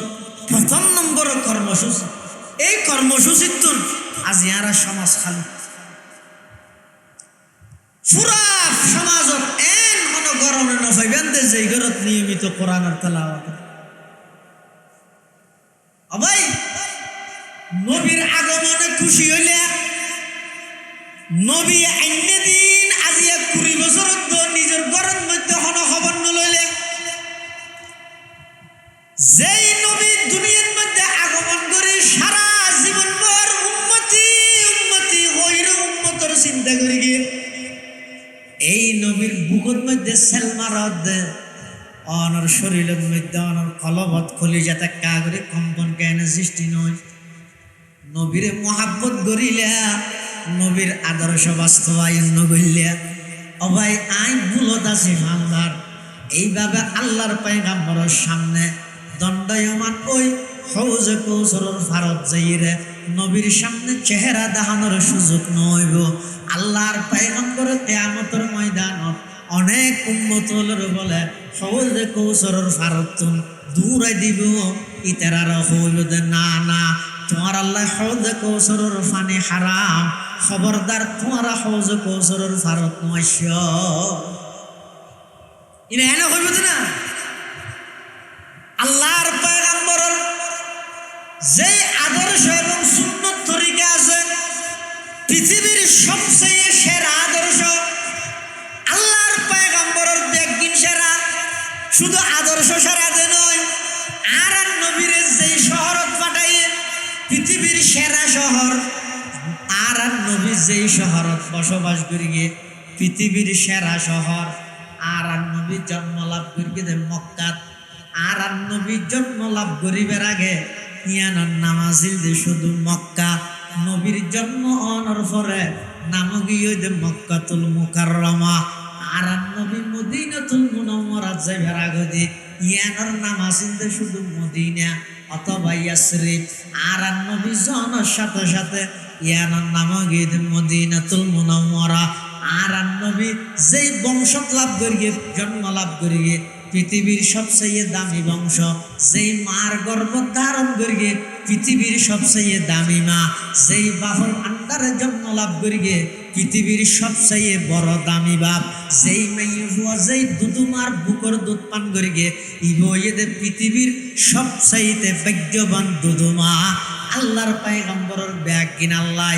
প্রথম নম্বরের কর্মসূচি এই কর্মসূচির তো আজ ইয়ারা সমাজ খালি পুরা সমাজত এন অনগরণে নফাইবেন যে ঘরত নিয়মিত কোরআনের তেলাওয়াত অবাই নবীর আগমনে খুশি হইলে নবী আইনে দিন আজিয়া 20 বছর নিজের ঘরের মধ্যে হন খবর নলইলে যেই নবী দুনিয়ার মধ্যে আগমন করে সারা জীবন ভর উম্মতি উম্মতি হইরে উম্মতর চিন্তা করি গিয়ে এই নবীর বুকের মধ্যে সেলমারদ অনর শরীরের মধ্যে অনর কলবত কলিজাতে কাগরে কম্পন কেন সৃষ্টি নয় নবীরে মহাব্বত গরিলা নবীর আদর্শ বাস্তবায়ন নগরিলা অবাই আই ভুলত আছি ভান্ডার এইভাবে আল্লাহর পয়গম্বরের সামনে দণ্ডায়মান ওই হৌজে কৌসরের ফারত যাইরে নবীর সামনে চেহারা দেখানোর সুযোগ নইব আল্লাহর পয়গম্বরের কিয়ামতের ময়দানত অনেক উম্মতলের বলে হৌজে কৌসরের ফারত দূরে দিব ইতারার হইল দে না না তোমার আল্লাহ হৌজে কৌসরের পানি হারাম খবরদার তোমারা হৌজে কৌসরের ফারত নয়স ইনা এনে হইব না আল্লাহর পয়গম্বরের যে আদর্শ এবং সুন্নত তরিকা আছে পৃথিবীর সবচেয়ে সেরা আদর্শ আল্লাহর পয়গম্বরের ব্যাগিন সেরা শুধু আদর্শ সেরা যে নয় আর নবীর যেই শহরত পাঠাইয়ে পৃথিবীর সেরা শহর আর নবী যেই শহরত বসবাস করিয়ে পৃথিবীর সেরা শহর আর নবী জন্ম লাভ করিয়ে মক্কাত আর নবী জন্ম লাভ করিবার আগে ইয়ানোর নামাজিল যে শুধু মক্কা নবীর জন্ম অনর পরে নাম গিয়ে দে মক্কাতুল মুকাররমা আর নবী মদিনাতুল মুনাওয়ারা যাইবার আগে দে ইয়ানোর নামাজিল যে শুধু মদিনা অথবা ইয়াসরিব আর নবী জন্মের সাথে সাথে ইয়ানোর নাম গিয়ে দে মদিনাতুল মুনাওয়ারা আর নবী যেই বংশ লাভ করিয়ে জন্ম লাভ করিয়ে পৃথিবীর সবচেয়ে দামি বংশ যেই মার গর্ভ ধারণ করিয়ে পৃথিবীর সবচেয়ে দামি মা যেই বাপর আন্ডারে জন্ম লাভ করিয়ে পৃথিবীর সবচেয়ে বড় দামি বাপ যেই মেয়ে হুয়া যেই দুধুমার বুকর দুধ পান করিয়ে ইবইয়েদে পৃথিবীর সবচেয়ে ভাগ্যবান দুধুমা আল্লাহর পয়গম্বরের ব্যাগিন আল্লাহ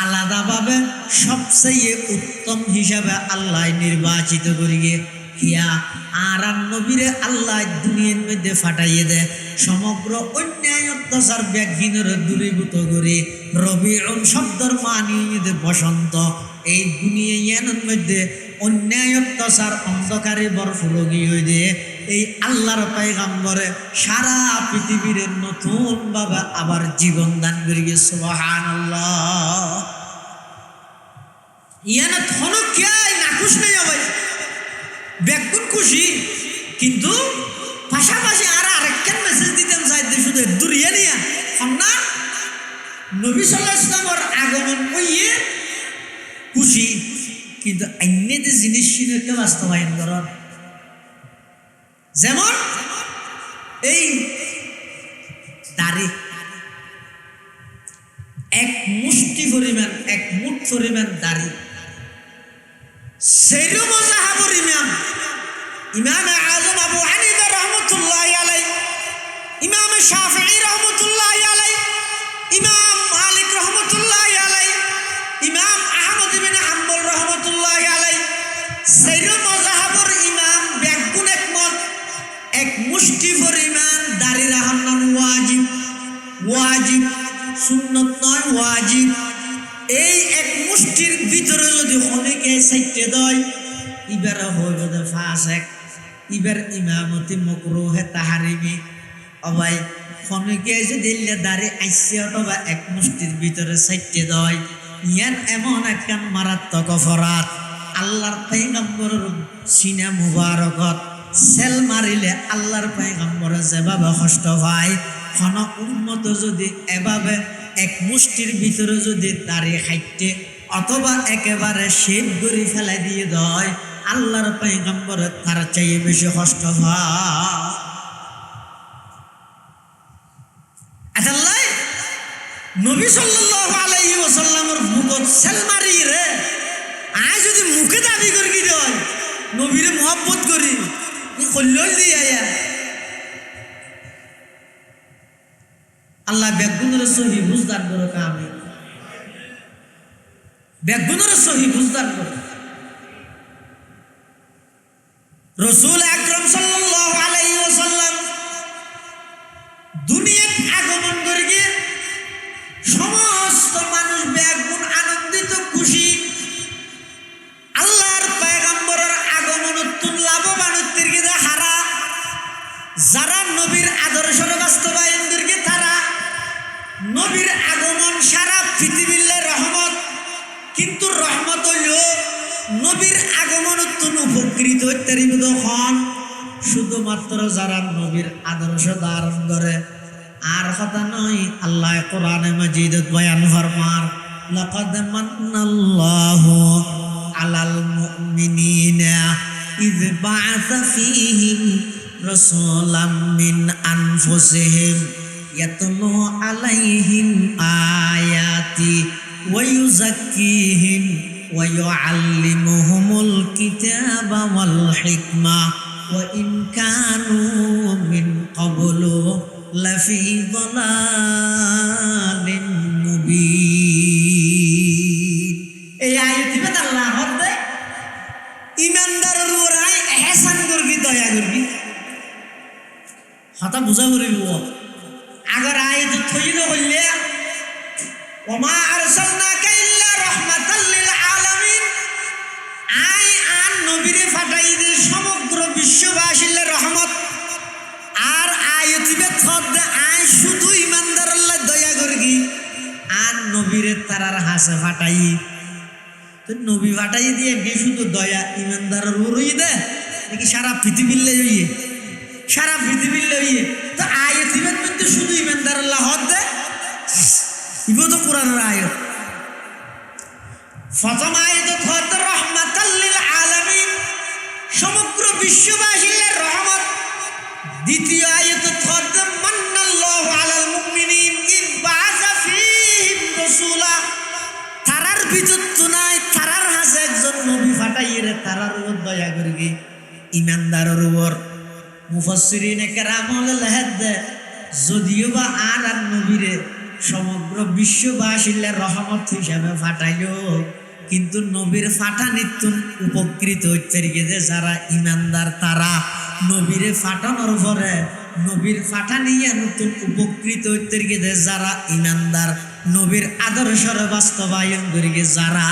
আলাদাভাবে সবচেয়ে উত্তম হিসাবে আল্লাহ নির্বাচিত করিয়ে কিয়া আর নবীরে আল্লাহ দুনিয়ার মধ্যে ফাটাইয়ে দেয় সমগ্র অন্যায় অত্যাচার ব্যাঘিনের দূরীভূত করে রবিউল শব্দর মানিয়ে বসন্ত এই দুনিয়ার মধ্যে অন্যায় অত্যাচার অন্ধকারে বরফুলগি হয়ে দিয়ে এই আল্লাহর পয়গম্বরে সারা পৃথিবীর নতুন ভাবে আবার জীবন দান করিয়ে সুবহানাল্লাহ ইয়ানা থনক খেয়াই নাকুশ নেই হবে ব্যাকুল খুশি কিন্তু পাশাপাশি আর আরেকখান মেসেজ দিতেন চাইতে শুধু দূরিয়ে নিয়া না নবী সাল্লাল্লাহু আলাইহি ওয়াসাল্লামের আগমন কইয়ে খুশি কিন্তু অন্য যে জিনিস কে বাস্তবায়ন করেন যেমন এই দাড়ি এক মুষ্টি পরিমাণ এক মুঠ পরিমাণ দাড়ি সেইরকম সাহাবীর ইমাম আযম আবু হানিফা রাহমাতুল্লাহি আলাইহি ইমাম শাফিঈ রাহমাতুল্লাহি আলাইহি ইমাম মালিক রাহমাতুল্লাহি আলাইহি ইমাম আহমদ ইবনে হাম্বল রাহমাতুল্লাহি আলাইহি সেইরকম সাহাবীর ইমাম ব্যাগুন একমত এক মুষ্টি পরিমাণ দাড়ি রাখা ওয়াজিব ওয়াজিব সুন্নত নয় ওয়াজিব এই এক মুষ্টির ভিতরে যদি অনেকে সাইতে দেয় ইবার হইবে ফাসেক ইবার ইমামতি মাকরুহে তাহারিমি অবাই অনেকে যদি দাড়ি আইছে অথবা এক মুষ্টির ভিতরে সাইতে দেয় ইয়ার এমন একখান মারাত্মক অপরাধ আল্লাহর পয়গম্বরের সিনা মুবারকত সেল মারিলে আল্লাহর পয়গম্বরে যেভাবে কষ্ট পায় কোন উম্মত যদি এভাবে এক মুষ্টির ভিতরে যদি দাঁড়িয়ে খাইতে অথবা একেবারে শেপ করে ফেলাই দিয়ে দেয় আল্লাহর পয়গম্বরের তার চাইয়ে বেশি কষ্ট পায় আল্লাহ নবী সাল্লাল্লাহু আলাইহি ওয়াসাল্লামের বুকত সেল মারি রে আজ যদি মুখে দাবি করে কি দেয় নবীরে মহব্বত করি কল্যাণ দিয়ে আয়া আল্লাহ বেগুনের সহি বুঝদার করো কামে বেগুনের সহি বুঝদার করো রাসূল আকরাম সাল্লাল্লাহু আলাইহি ওয়াসাল্লাম দুনিয়ায় আগমন করে গিয়ে সমস্ত মানুষ বেগুন আনন্দিত খুশি আল্লাহর পয়গম্বরের আগমন তুন লাভবান তিরগিদা হারা যারা নবীর আদর্শের বাস্তবায়ন দিকে তারা নবীর আগমন সারা পৃথিবীর রহমত কিন্তু রহমত হইল নবীর আগমন তুন উপকৃত হইতে হন শুধুমাত্র যারা নবীর আদর্শ ধারণ করে আর কথা নয় আল্লাহ কোরআনে মাজিদত বয়ান ফরমান লাকাদ মান্নাল্লাহু আলাল মুমিনিনা ইয বা'আসা ফীহিম রাসূলাম মিন আনফুসিহিম ইয়াতলু আলাইহিম আয়াতি ওয়া ইউযাক্কিহিম ওয়া ইউআল্লিমুহুমুল কিতাবা ওয়াল হিকমা ওয়া ইন কানু মিন ক্বাবলু লাফি যালালিন মুবিন। এই আয়াতে আল্লাহ হদে ইমানদারের উপর এহসান করবি, দয়া করবি, হতা বুঝা করিব। আগর আয়াত থইদ হইলে ওমা আরসালনাকা ইল্লা রাহমাতাল লিল আলামিন, আই আন নবীরে ফাটাই দে সমগ্র বিশ্ববাসীর রহমত। আর আয়াতিবে থদ আই শুধু ইমানদারের দয়া করবি, আর নবীরে তারার হাসে ফাটাই। তো নবী ফাটাই দিয়ে কে শুধু দয়া ইমানদারের উপরই দে নাকি সারা পৃথিবীর লইয়ে, সারা পৃথিবীর লইয়ে? তো আয়াতিবেন কিন্তু শুধু ইমানদার আল্লাহ হদ দে, ইবো তো কোরআনের আয়াত। প্রথম আয়াত হদ রাহমাতাল লিল আলামিন, সমগ্র বিশ্ববাসীর রহমত। দ্বিতীয় আয়াত হদ মান্নাল্লাহু আলাল মুমিনিন ইয বাআসা ফীহিম রাসূলা, তারার ভিতর তো নাই, তারার হাসে একজন নবী ফাটাইরে তারার উপর দয়া করবি, ইমানদারের উপর। মুফাসসিরিনে কেরাম লেখেন যদিও বা আর নবীরে সমগ্র বিশ্ববাসীর রহমত হিসাবে ফাটাইল, কিন্তু নবীর ফাটানিতুন উপকৃত হচ্ছে যে যারা ইমানদার, তারা নবীরে ফাটানোর পরে নবীর ফাটানিয়া নতুন উপকৃত হচ্ছে যে যারা ইমানদার, নবীর আদর্শের বাস্তবায়ন করি যারা,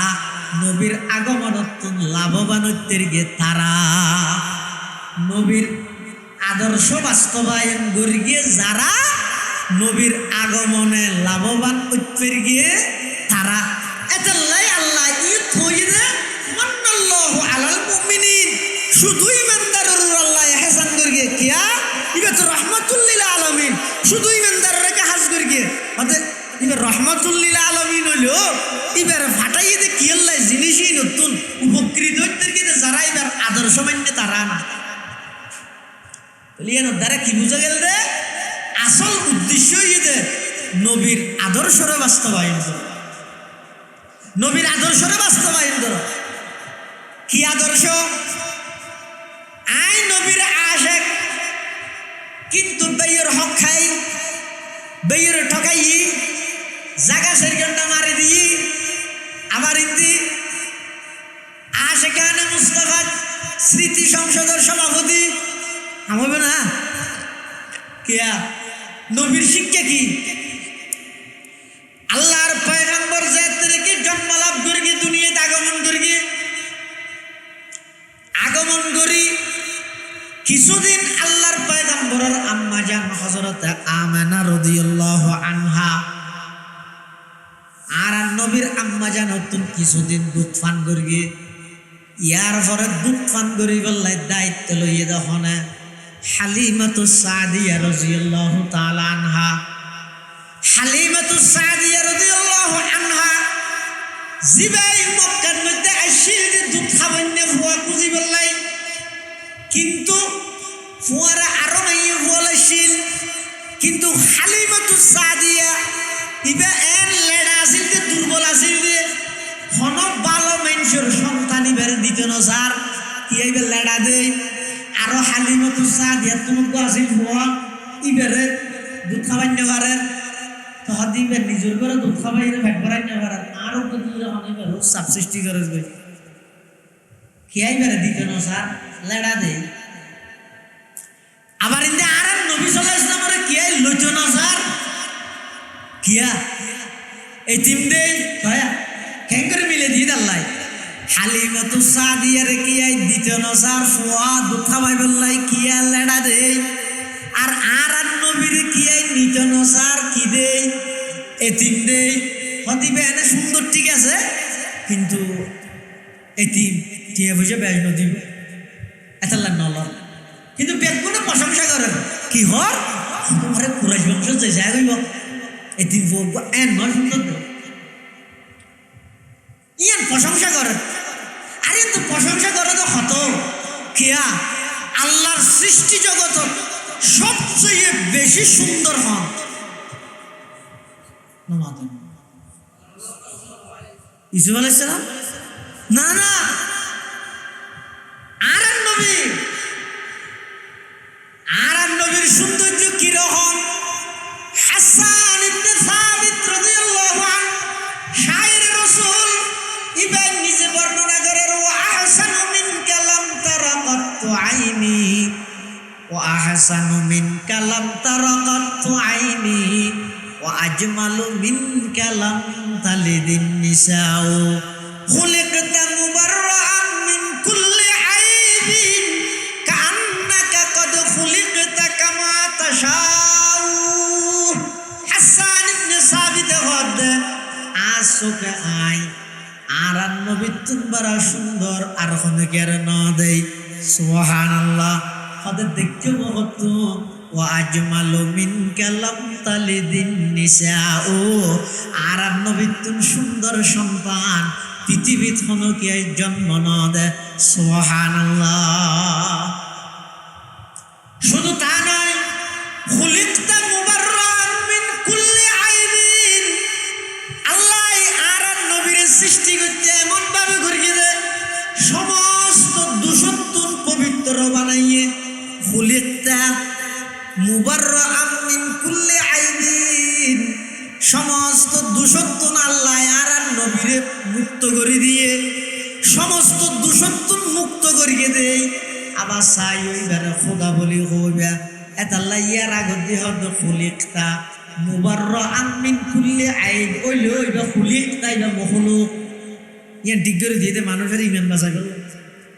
নবীর আগমনতুন লাভবান হচ্ছে তারা, নবীর আদর্শ বাস্তবায়ন করি যারা, নবীর আগমনে লাভবান হচ্ছে গিয়ে তারা। এতাল্লাই আল্লাহ ই থইরে মান্নাল্লাহু আলাল মুমিনিন, শুধু ইমানদারের আল্লাহ ইহসান করিয়ে কিয়া ইবে তো রাহমাতুল লিল আলামিন, শুধু ইমানদারের কাজ করিয়ে অতে ইবে রাহমাতুল লিল আলামিন হলো ইবার ফাটাইয়ে দে কি আল্লাহ জিনিসই নতুন উপকৃত হচ্ছে গিয়ে যারা ইবার আদর্শ মান্য তারা না। লিয়ানোর দ্বারা কি বুঝা গেল রে? আসল উদ্দেশ্য ইয়ে নবীর আদর্শরে বাস্তবায়ন করো, নবীর আদর্শরে বাস্তবায়ন করো। কি আদর্শ? আই নবীর আশেক, কিন্তু বেয়ের হক খাই, বেয়ের ঠকাই, জাগা সেরকমটা মারি দিই। আবার ইন্দি আশেকানে মুস্তাফা স্মৃতি সংসদের সভাপতি হবে না কিয়া? নবীর শিক্ষা কি? আল্লাহর পয়গম্বর যে তরিকে জন্ম লাভ করি, দুনিয়াতে আগমন করি কিছুদিন আল্লাহর পয়গম্বরের আম্মা জান হযরত আমেনা রাদিয়াল্লাহু আনহা আর নবীর আম্মা জান হতুন কিছুদিন দুধ পান করি। ইয়ার পরে দুধ পান করি বললাই দায়িত্ব লইয়ে দেখুন হালিমাতুস সাদিয়া রাদিয়াল্লাহু তাআলা আনহা। হালিমাতুস সাদিয়া রাদিয়াল্লাহু আনহা জিবাই মক্কার মধ্যে আসিল যে দুধ খাবেন না ফুয়া খুঁজি বললাই, কিন্তু ফুয়ারা আরো মাইয়ে ফুয়াল আসিল, কিন্তু হালিমাতুস সাদিয়া ইবা এন লেডা আসিল যে দুর্বল আসিল যে হন ভালো মানুষের সন্তান ইবার দিত না স্যার, কি আইবে লেডা দেয়। আরো হালিমাতুস সাদিয়া তোমাকে আসিল ফুয়া ইবারে দুধ খাবাই না পারেন, তখন ইবার নিজের করে দুধ খাবাই ভেট ভরাই না পারেন, আরো অনেক চাপ সৃষ্টি করে খেয়াই বেড়ে দিত না স্যার, লেডা দেয়। আবার ইন্দে আর নবী সাল্লাল্লাহু আলাইহি ওয়াসাল্লামের কিয়াই লইতো না স্যার, কিয়া এতিম দেই ভাইয়া কেন করে মিলে দিয়ে দাল্লাই। হালিমাতুস সাদিয়ার কিয়াই দিত না স্যার, ফুয়া দুধ খাবাই বললাই কিয়া লেডা দেই। আর নবীর কিয়াই নিত না স্যার, কি দেই এতিম দেই। হদিবে এনে সুন্দর ঠিক আছে, কিন্তু এতিম টিয়া বুঝে বেশ নদীব এতাল্লা নলর, কিন্তু বেগুনে প্রশংসা করেন কি হর তোমার কুরাইশ বংশ যে যায় গইব এতিম এন নয় সুন্দর ইয়ান প্রশংসা করেন। আরে তো প্রশংসা করে তো হত কিয়া আল্লাহর সৃষ্টি জগৎ সবচেয়ে বেশি সুন্দর হন ইসুফ আলাইহিস সালাম না, না আর নবী ওয়া আহসানু মিনকা লাম তারা কাত্তু আইনি ওয়া আজমালু মিনকা লাম তালিদিন নিসাউ খুলিকতা মুবাররাআন মিন কুল্লি আইবিন কাআন্নাকা কদ খুলিকতা কামা তাশাউ। হাসান ইবনে সাবিত হদে আসুকে আই আর নবী তুমরা সুন্দর আর খনকের ন দেই সুবহানাল্লাহ। হদে দেখতে বহুত ওয়া আজমালু মিনকা লাম তালিদিন নিসাউ আর নবী তুম সুন্দর সন্তান পৃথিবীত খনকে জন্ম ন দে সুবহানাল্লাহ। শুধু তা নয়, খুলিকতা মুবাররাআন মিন কুল্লি আইবিন, আল্লাহ আর নবীর সৃষ্টি করতে এমন ভাবে করিয়ে দেয় সমস্ত দূষণ পবিত্র বানাইয়ে। খুলিকতা মুবাররাআন মিন কুল্লি আইবিন, সমস্ত দূষণ আল্লাহ আর নবীরে মুক্ত করে দিয়ে সমস্ত দূষণ মুক্ত করিয়ে দেয়। আবার চাই ওইবার খোদা বলি হইবা এতাল্লা ইয়ার আগত দিয়ে হয়তো খুলিকতা মুবাররাআন মিন কুল্লি আইব ওইলে ওইবা খুলিকতা ইবা মখলুক ইয়ান ঠিক করে দিয়ে দে মানুষের ইমান বাঁচাই গেল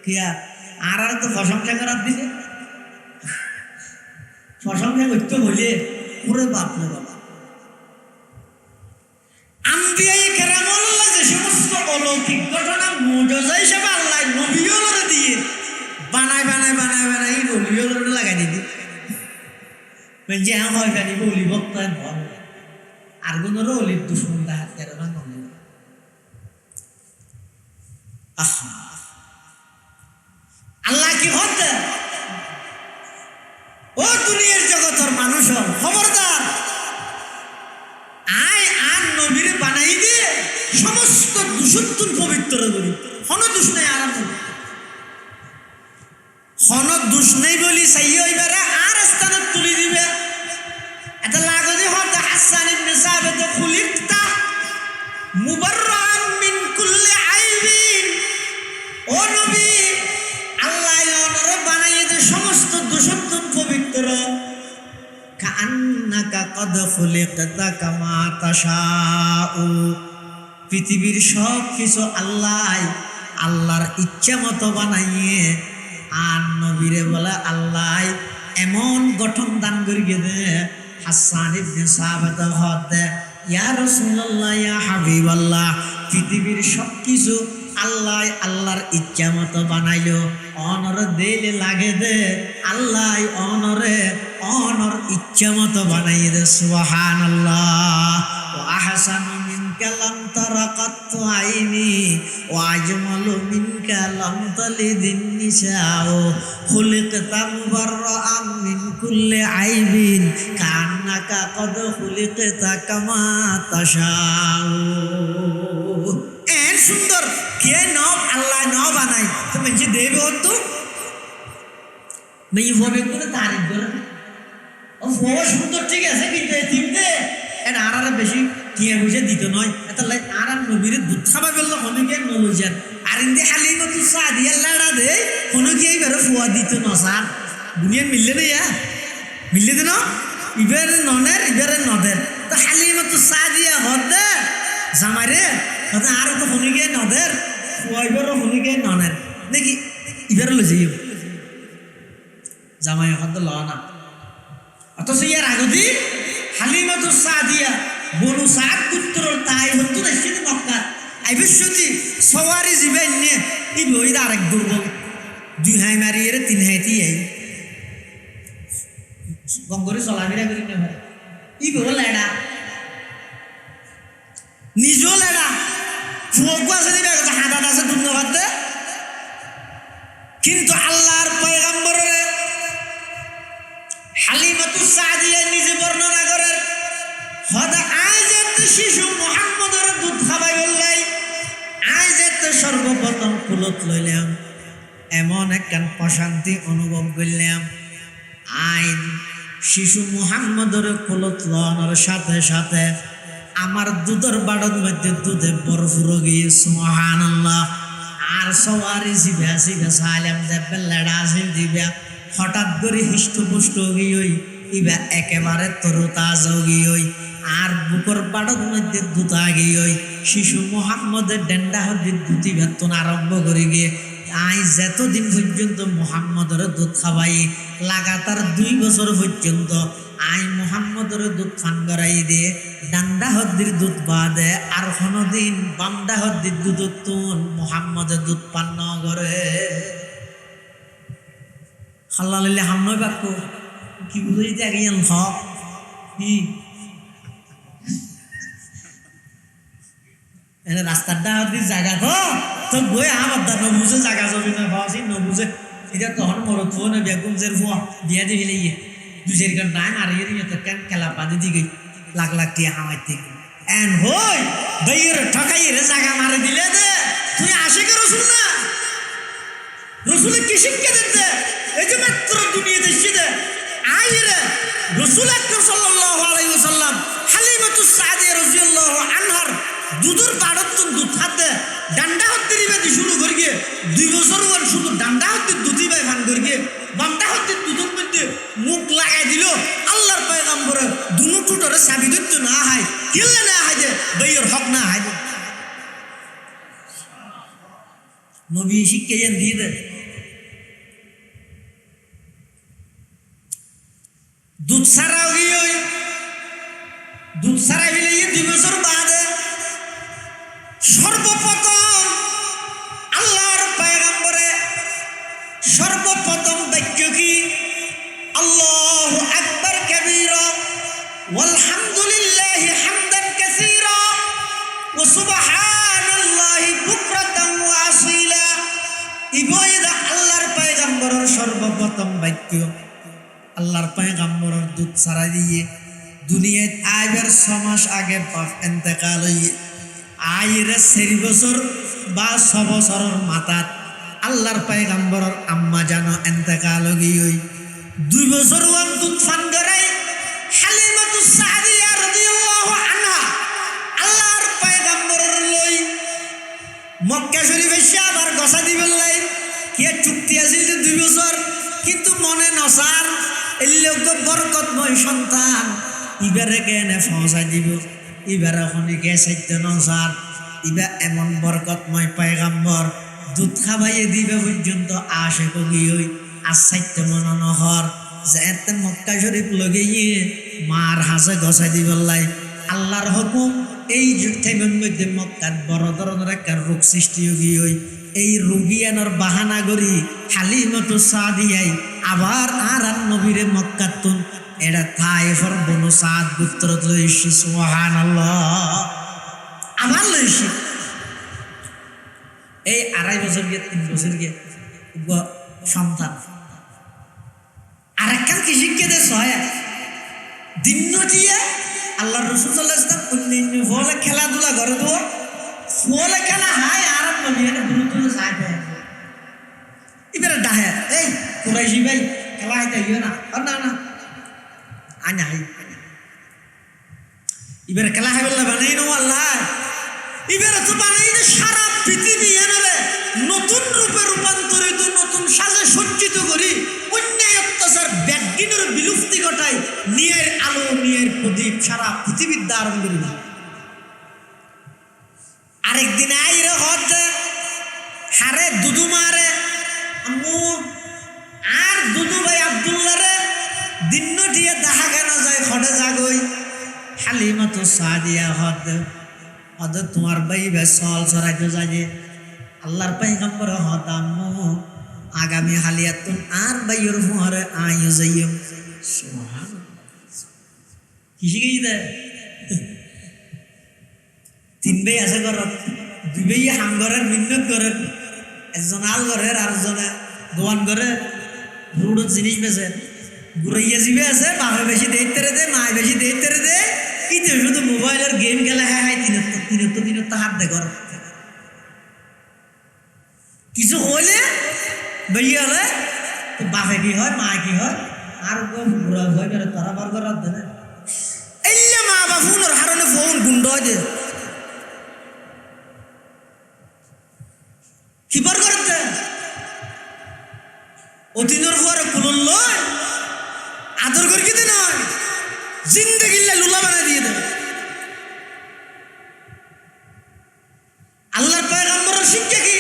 কিয়া আর তো প্রশংসা করার দিলে প্রশংসা করতে বলে ওরে বাপ রে বাবা। আম্বিয়ায়ে কেরামুল্লাহ যে সমস্ত অলৌকিক ঘটনা মুজিজা হিসেবে আল্লাহ নবীওরে দিয়ে বানায় বানায় বানায় বানায় বলিওরে লাগাই দিদি মানে যে হয় জানি বলি বক্তায় ভর আর কোন রলির দুশ্মন হাত কেন না আল্লাহ কি হতে ও দুনিয়ার জগতের মানুষ খবরদার আয় আর নবীরে বানাই দিয়ে সমস্ত দূষণ পবিত্র করি। কোনো দোষ নেই আর কোনো দোষ নেই বলি চাই ওইবারে আর স্থানত তুলি দিবে। এটা লাগতে হতে হাসান ইবনে সাবিত খুলিকতা মুবাররাআন মিন কুল্লি আইবিন, ও নবী আল্লাহ ওনারে বানাইয়ে দে সমস্ত দূষণ পবিত্র। কাআন্নাকা কদ খুলিকতা কামা তাশাউ, পৃথিবীর সব কিছু আল্লাহর ইচ্ছা মতো বানাইয়ে আর নবীরে বলে আল্লাহ এমন গঠন দান করিয়ে দে। হাসান ইবনে সাবিত হদে ইয়া রাসূলুল্লাহ ইয়া হাবিবাল্লাহ, পৃথিবীর সব কিছু আল্লাহর ইচ্ছা মতো বানাইলো অনর দিলে লাগে দে আল্লাহ অনর ইচ্ছা মতো বানাই দে সুবহানাল্লাহ। ওয়া আহসানু মিনকা লাম তারা কাত্তু আইনি ওয়া আজমালু মিনকা লাম তালিদিন নিসাউ খুলিকতা মুবাররাআন মিন কুল্লি আইবিন কান্নাকা কদ খুলিকতা কামা তাশাউ। এন সুন্দর কে নব আল্লাহ ন বানাই তো মেজি দেবে হতো মেয়ে হবে কোনো তারিফ করে ও সুন্দর ঠিক আছে কিন্তু তিনটে এন আর বেশি টিয়া বুঝে দিত নয় এত লাই আর নবীর দুধ খাবা বললো কোনো কে নলুজান আর ইন্দে হালিমাতু সাদিয়া লাড়া দে কোনো কি এইবারে ফুয়া দিত নসার দুনিয়া মিললে না ইয়া মিললে দিন ইবারে ননের ইবারে নদের তো হালিমাতু সাদিয়া হদে জামাইরে হতে আর তো কোনো কে নদের ফুয়া ইবারে কোনো কে ননের দেখি ইবারে লই যাই জামাই হদ ল না অথচ ইয়ার আগদি হালিমাতু সাদিয়া বনু সাদ পুত্রর তাই হতো না সেদিন মক্কা আইবিশ্বতি সওয়ারি জিবেন নিয়ে ই বই আরেক দুর্বল দুই হাই মারিয়ে তিন হাইতি আই গঙ্গরে চলাফেরা করি না ভাই ই বল লেডা নিজও লেডা ফুয়কু আছে দিবে হাঁটাটা আছে ধন্যবাদ দে কিন্তু আল্লাহর পয়গম্বরের হালিমাতু সাদিয়া নিজে বর্ণনা করেন হদা আইজাত শিশু মুহাম্মদের দুধ খাবাই বললাই আইজাত সর্বপ্রথম কুলত লইলাম এমন একখান প্রশান্তি অনুভব করলাম আইন শিশু মুহাম্মদের কুলত লওয়ানোর সাথে সাথে আমার দুধের বাড়ির মধ্যে দুধে বরফ গিয়ে সুবহানাল্লাহ আর সওয়ারি জিবা জিবা সালাম দেবে লড়া আসিল দিবা হঠাৎ করে হৃষ্টপুষ্ট গিয়ে ইবা একেবারে তরতাজা গিয়ে আর বুকর পাড়ত মধ্যে দুতা গিয়ে শিশু মোহাম্মদের ডেন্ডা হদ্দির দুটি বেতন আরম্ভ করে গিয়ে আই যতদিন পর্যন্ত মোহাম্মদের দুধ খাওয়াই লাগাতার 2 বছর পর্যন্ত আই মোহাম্মদের দুধ পান করাই দিয়ে ডান্ডা হদ্দির দুধ বাদে আর কোনোদিন বামডা হদ্দির দুধ তুন মোহাম্মদের দুধ পান ন করে খাল্লা লইলে হাম নয় বাক্য কি বুঝে আগে হক কি রাস্তার ডাহাতির জায়গা তো বই আমার দা নবুঝে জায়গা জমি না ভাবছি নবুঝে এটা তখন মরত ফোন বেগুমজের ফুয়া বিয়া দিয়ে ফেলে গিয়ে 2-4 ঘন্টা মারিয়ে দিয়ে তো কেন খেলা পানি দিকে লাখ লাখ টিয়া হামাইতে এন হই দইয়ের ঠকাই রে জায়গা মারি দিলে দে তুই আশিকের রসুল না রসুলে কি শিক্ষা দিতে এই যে মাত্র দুনিয়া দেশে দে আই রে রসুল আকরাম সাল্লাল্লাহু আলাইহি ওয়াসাল্লাম হালিমাতুস সাদিয়া রাদিয়াল্লাহু আনহার দুধুর বাড়তুন দুধ হাতে ডান্ডা হতে দিবে দি শুরু করি গিয়ে 2 বছর ওর শুধু ডান্ডা হতে দুধি বাই ভান করি গিয়ে বামটা হতে দুধের মধ্যে মুখ লাগাই দিল আল্লাহর পয়গম্বর দুনো টুটরে চাবি দিতে না হয় কিল্লে না হয় যে বইয়ের হক না হয় নবী শিক্ষা যেন দিয়ে দে দুধ ছাড়াও গিয়ে দুধ ছাড়াই ফেলে 2 বছর বাদে সর্বপ্রথম আল্লাহর পয়গম্বরে সর্বপ্রথম বাক্য কি আল্লাহু আকবার কাবীরা ওয়ালহামদুলিল্লাহি হামদান কাসীরা ওয়া সুবহানাল্লাহি বুকরাতান ওয়া আসীলা ইবয়দা আল্লাহর পয়গম্বরের সর্বপ্রথম বাক্য আল্লাহর পয়গম্বরের দুধ ছাড়া দিয়ে দুনিয়ায় আইবার 6 মাস আগে বাপ ইন্তেকাল হইয়ে আইরে 4 বছর বা 6 বছরের মাথাত আল্লাহর পয়গম্বরের আম্মা জানো ইন্তেকাল হইয়ে 2 বছর ওয়ান দুধ পান করাই হালিমাতুস সাদিয়া রাদিয়াল্লাহু আনহা আল্লাহর পয়গম্বরের লই মক্কা শরীফে এসে আবার গসা দিবেন লাই কে চুক্তি আছিল যে 2 বছর কিন্তু মনে নসার এই লোক বরকতময় সন্তান ইবারে কেনে পৌঁছাই দিব ইবার এখনই কে সাইতে নসার ইবা এমন বরকতময় পয়গম্বর দুধ খাবাইয়ে দিবে পর্যন্ত আসে কগি হই আর সাইতে মনে নহর যে এতে মক্কা শরীফ লগিয়ে মার হাসে গসাই দিবলাই আল্লাহর হুকুম এই টাইমের মধ্যে মক্কার বড় ধরনের একটা রোগ সৃষ্টি হই এই রোগিয়ানোর বাহানা করি হালিমাতুস সাদিয়াই আবার আর নবীরে মক্কাতুন এটা তায়েফের বনু সাদ গোত্র লইছি সুবহানাল্লাহ আবার লইছি এই 2.5 বছর গিয়ে 3 বছর গিয়ে সন্তান আরেকখান কি শিক্ষা দে ছয় দিন দিয়ে আল্লাহ রাসূল সাল্লাল্লাহু আলাইহি ওয়াসাল্লাম অন্যান্য বলে খেলাধুলা করে তো বলে খেলা হাই আরাম নবী এটা গুরুত্ব চাই দেয় এবারে ডাহে এই কুরাইশি ভাই খেলা হাইতে ইয়ে না না না আনা হাই এবারে খেলা হাই বললে বানাই নো আল্লাহ এবারে তো বানাই না সারা পৃথিবী এনে নতুন রূপে রূপান্তরিত নতুন সাজে সজ্জিত করি অন্যায় অত্যাচার ব্যাগিনের বিলুপ্তি ঘটায় নিয়ের আলো নিয়ের প্রদীপ সারা পৃথিবীর ধারণ করি আরেকদিন আইরে হজ হারে দুদু মারে আম্মু আর দুদু ভাই আব্দুল্লাহ রে দিন দিয়ে দেখা কেন যায় হডে জাগই হালিমাতুস সাদিয়া হদ হদ তোমার ভাই বেসল সরাইতে যায় আল্লাহর পয়গম্বর হদ আম্মু আগামী হালিয়াতুন আর ভাইয়ের ফুয়ারে আইও যাইও সুবহানাল্লাহ কি শিখাই দে 3 ভাই আছে ঘর 2 ভাই হাম ঘরের মিন্নত করেন একজন আল ঘরের আর একজনে দোয়ান করে রুড়ো জিনিস বেছে ঘুরাইয়া জিবে আছে বাপে বেশি দেখতে দে মা বেশি দেখতে দে কিন্তু শুধু মোবাইলের গেম খেলা হ্যাঁ হ্যাঁ তিন হাত দে ঘর কিছু হইলে বেরিয়ে হলে বাপে কি হয় মা কি হয় আর ঘুরা হয়ে গেলে তারা বার করার দেবে এই মা বাপুর হারণে ফোন গুন্ড হয় কিবার করতে অতিনোর পরে বলল আদর করে কি নয় জিন্দেগিল্লা লুলা বানাই দিয়ে দেবে। আল্লাহর পয়গম্বরের শিক্ষা কি?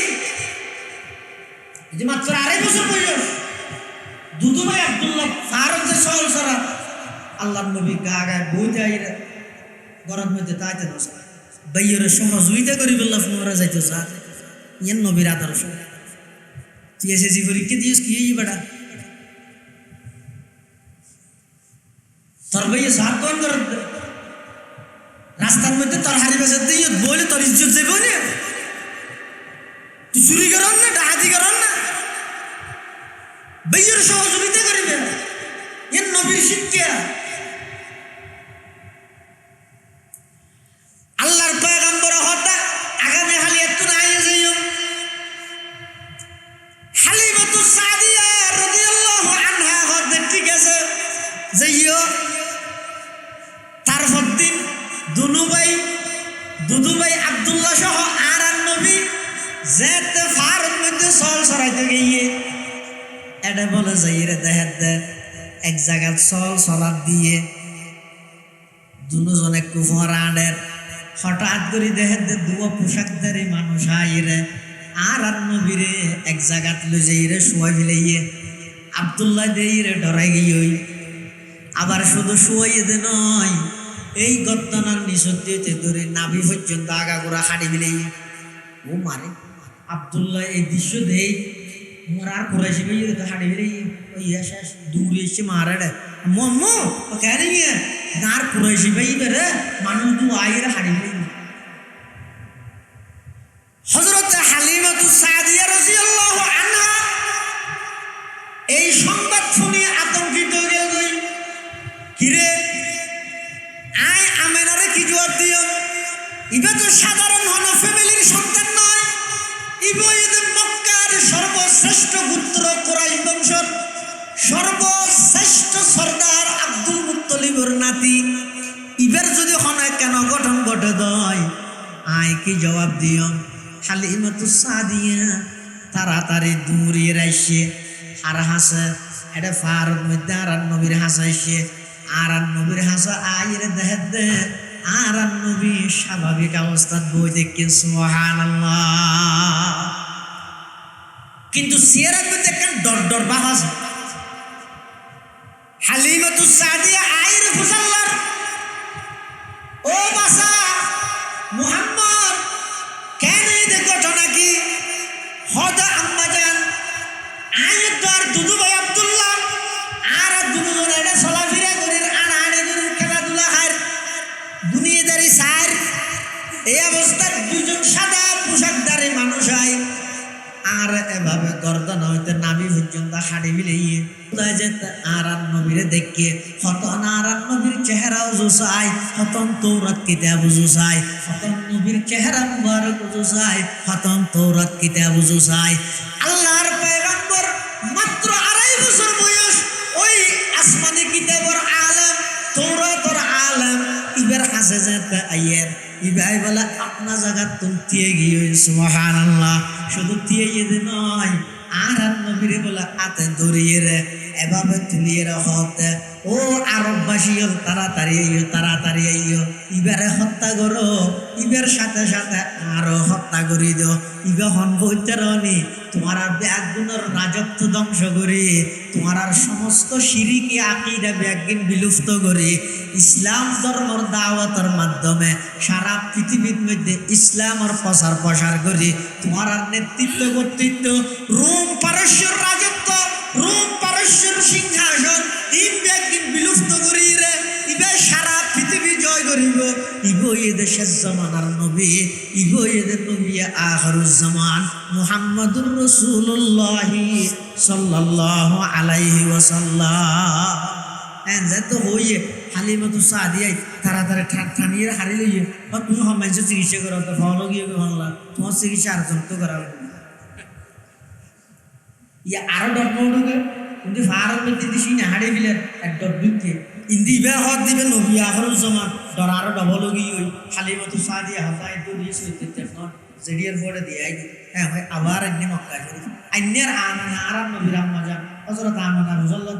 যে মাত্র 2.5 বছর বয়স দুদু ভাই আব্দুল্লাহ ফারুকের সহল সারা আল্লাহর নবী গাগায় বই যায় গরম মধ্যে তাইতে না বাইয়ের সহযোগিতা করি বললাম মোরা যাইতো স্যার ইয়ান নবীর আদর্শ। তুই এসেছি পরীক্ষা দিস কি বেটা তোর ভাইয়ে সাত কোন কর রাস্তার মধ্যে তোর হারি বেসে দিয়ে বলে তোর ইজ্জত যাবে না। তুই চুরি করান না ডাকাতি করান না ভাইয়ের সহযোগিতা করিবে ইয়ান নবীর শিক্ষা। আল্লাহর পয়গম্বর হতা আগামী হালি একটু না আইয়ে যাইও হালিমাতুস সাদিয়া রাদিয়াল্লাহু আনহা হতে ঠিক আছে যাইও। তারপর দিন দুদু ভাই আব্দুল্লাহ সহ আর নবী যেতে ফারুক মধ্যে সল সরাইতে গিয়ে এটা বলে যাই রে দেহের দে এক জায়গায় সলাদ দিয়ে দুজনে কুফরানের হঠাৎ করে দেহের দে দুয়া পোশাকদারি মানুষ আইরে আর নবীরে এক জায়গাত লই যাই রে শুয়াই ফেলাইয়ে আব্দুল্লাহ দেই রে ডরাই গিয়ে আবার শুধু শুয়াইয়ে দে নয় এই গদ্দানার নিঃসত্যতে ধরে নাভি পর্যন্ত আগাগোড়া হাঁড়ি ফেলাই ও মারে আব্দুল্লাহ এই দৃশ্য দেই মোর আর কুরাইশি ভাই তো হাঁড়ি ফেলাই ওই শেষ দূরে এসে মারে রে মম্মু কেন নিয়ে আর কুরাইশি ভাই বেরে মানুষ দু আইরে হাঁড়ি ফেলাই। হযরত হালিমাতুস সাদিয়া রাদিয়াল্লাহু আনহা এই সংবাদ শুনে আতঙ্কিত হয়ে গেল। কিরে আয় আমেনারে কি জবাব দিও? ইবা তো সাধারণ হন ফ্যামিলির সন্তান নয়, ইবা মক্কার সর্বশ্রেষ্ঠ গোত্র কুরাইশ বংশের সর্বশ্রেষ্ঠ সর্দার আব্দুল মুত্তালিবের নাতি। ইবার যদি হনে কেন গঠন ঘটে দয় আয় কি জবাব দিও? হালিমাতুস সাদিয়া তাড়াতাড়ি দূরে রাইছে আর হাসে এটা ফারুক মধ্যে আর নবীর হাসাইছে আর নবীর হাসা আইরে দেহে দে আর নবী স্বাভাবিক অবস্থাত বই দেখে সুবহানাল্লাহ। কিন্তু সিয়ারাত মধ্যে একটা ডর ভাব আছে। হালিমাতুস সাদিয়া আইরে ফুসাল্লার ও বাসা মুহাম্মদ কেন এই ঘটনা কি হদা আম্মা জান আয় তো আর দুদু ভাই আব্দুল্লাহ আর দুজন এটা চলাফেরা করে আনাড়ে করে খেলাধুলা হয় দুনিয়াদারি সার এই অবস্থায় দুজন সাদা পোশাকধারী মানুষ হয় আর এভাবে গর্দন হইতে নাভি পর্যন্ত হাড়ি মিলিয়ে আর নবীরে দেখে হতন আর নবীর চেহারাও জোসাই হতন তৌরাত কিতাব জোসাই হতন নবীর চেহারা মুবারক জোসাই হতন তৌরাত কিতাব জোসাই। আল্লাহর পয়গম্বর মাত্র 2.5 বছর বয়স ওই আসমানি কিতাবের আলেম তৌরাতের আলেম ইবার হাসে যেতে আইয়ের ইবাই বলে আপনা জায়গা তুলতে গিয়ে সুবহানাল্লাহ। শুধু দিয়ে যেতে নয় আর নবীরে বলে হাতে ধরিয়ে রে এভাবে তুলিয়ে হতে ও আরববাসী তাড়াতাড়ি আইও ইবারে হত্যা করো ইবার সাথে সাথে আরো হত্যা করি দিও ইবা হন বৈতারণী তোমার আর ব্যাগুনের রাজত্ব ধ্বংস করি তোমার আর সমস্ত শিরিকি আকীদা ব্যাগিন বিলুপ্ত করি ইসলাম ধর্মের দাওয়াতের মাধ্যমে সারা পৃথিবীর মধ্যে ইসলামের প্রসার করি তোমার আর নেতৃত্ব কর্তৃত্ব রোম পারস্যের রাজত্ব রোম পারস্যের সিংহাসন ইব্যাগিন বিলুপ্ত করি রে ইবা সারা পৃথিবী জয় করিব ইবো এদের শেষ জামানার নবী ইবো এদের নবী আখিরুজ জামান মুহাম্মাদুর রাসূলুল্লাহ সাল্লাল্লাহু আলাইহি ওয়াসাল্লাম। এনজাত হইয়ে হালিমাতুস সাদিয়া তাড়াতাড়ি ঠানিয়ে হারি লইয়ে তুমি হমাইছে চিকিৎসা করো তো ভালো গিয়ে ভাঙলা তোমার চিকিৎসা আর যত করা ইয়া আরো ডর নড়ুকে কিন্তু ফারুক মধ্যে দিছি না হাড়ে ফেলে এক ডর দুঃখে ইন্দি বে হদ দিবে নবী আখিরুজ জামান ডর আরো ডবল গিয়ে ওই হালিমাতুস সাদিয়া হাতায় তো দিয়েছে তেতন জেডিয়ার পরে দিয়ে আই হ্যাঁ ভাই আবার আইনে মক্কা শরীফ আইনের আনা আর নবীর আম্মা জান হযরত আমেনা রাদিয়াল্লাহু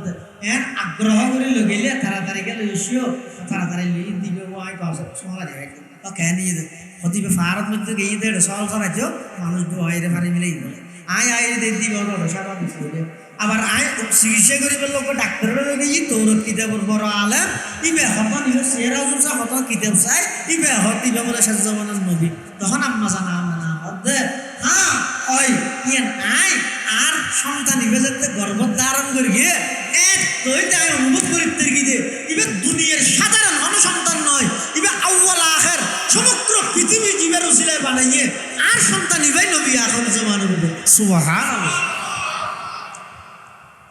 এন আগ্রহ করে লগেলে তাড়াতাড়ি গেলে এসিও তাড়াতাড়ি লই দিবে ওই কাছে সোনা যাবে তো কেন ইয়ে হদিবে ফারত মধ্যে গিয়ে দেড় সল করাইছো মানুষ দুয়াইরে পারি মিলেই বলে আয় আয় দিব না সারা দিছে আবার আয় চিকিৎসা করিবার লোক ডাক্তারের লগে ই তোর কিতাবর বড় আলেম ইবে হত নিজ চেহারা জুসা হত কিতাব চাই ইবে হত ইবে বলে শেষ জমানার নবী তখন আম্মা জানা আমেনা হদে হ্যাঁ ওই ইয়েন আয় আর সন্তান ইবে যাতে গর্ভ ধারণ করি গিয়ে এক তুই তাই অনুভব করিতে গিয়ে ইবে দুনিয়ার সাধারণ অনুসন্তান নয় ইবে আউয়াল আখির সমগ্র পৃথিবী জীবের উসিলায় বানাইয়ে আর সন্তান ইবে নবী আখির জামানার সুবহানাল্লাহ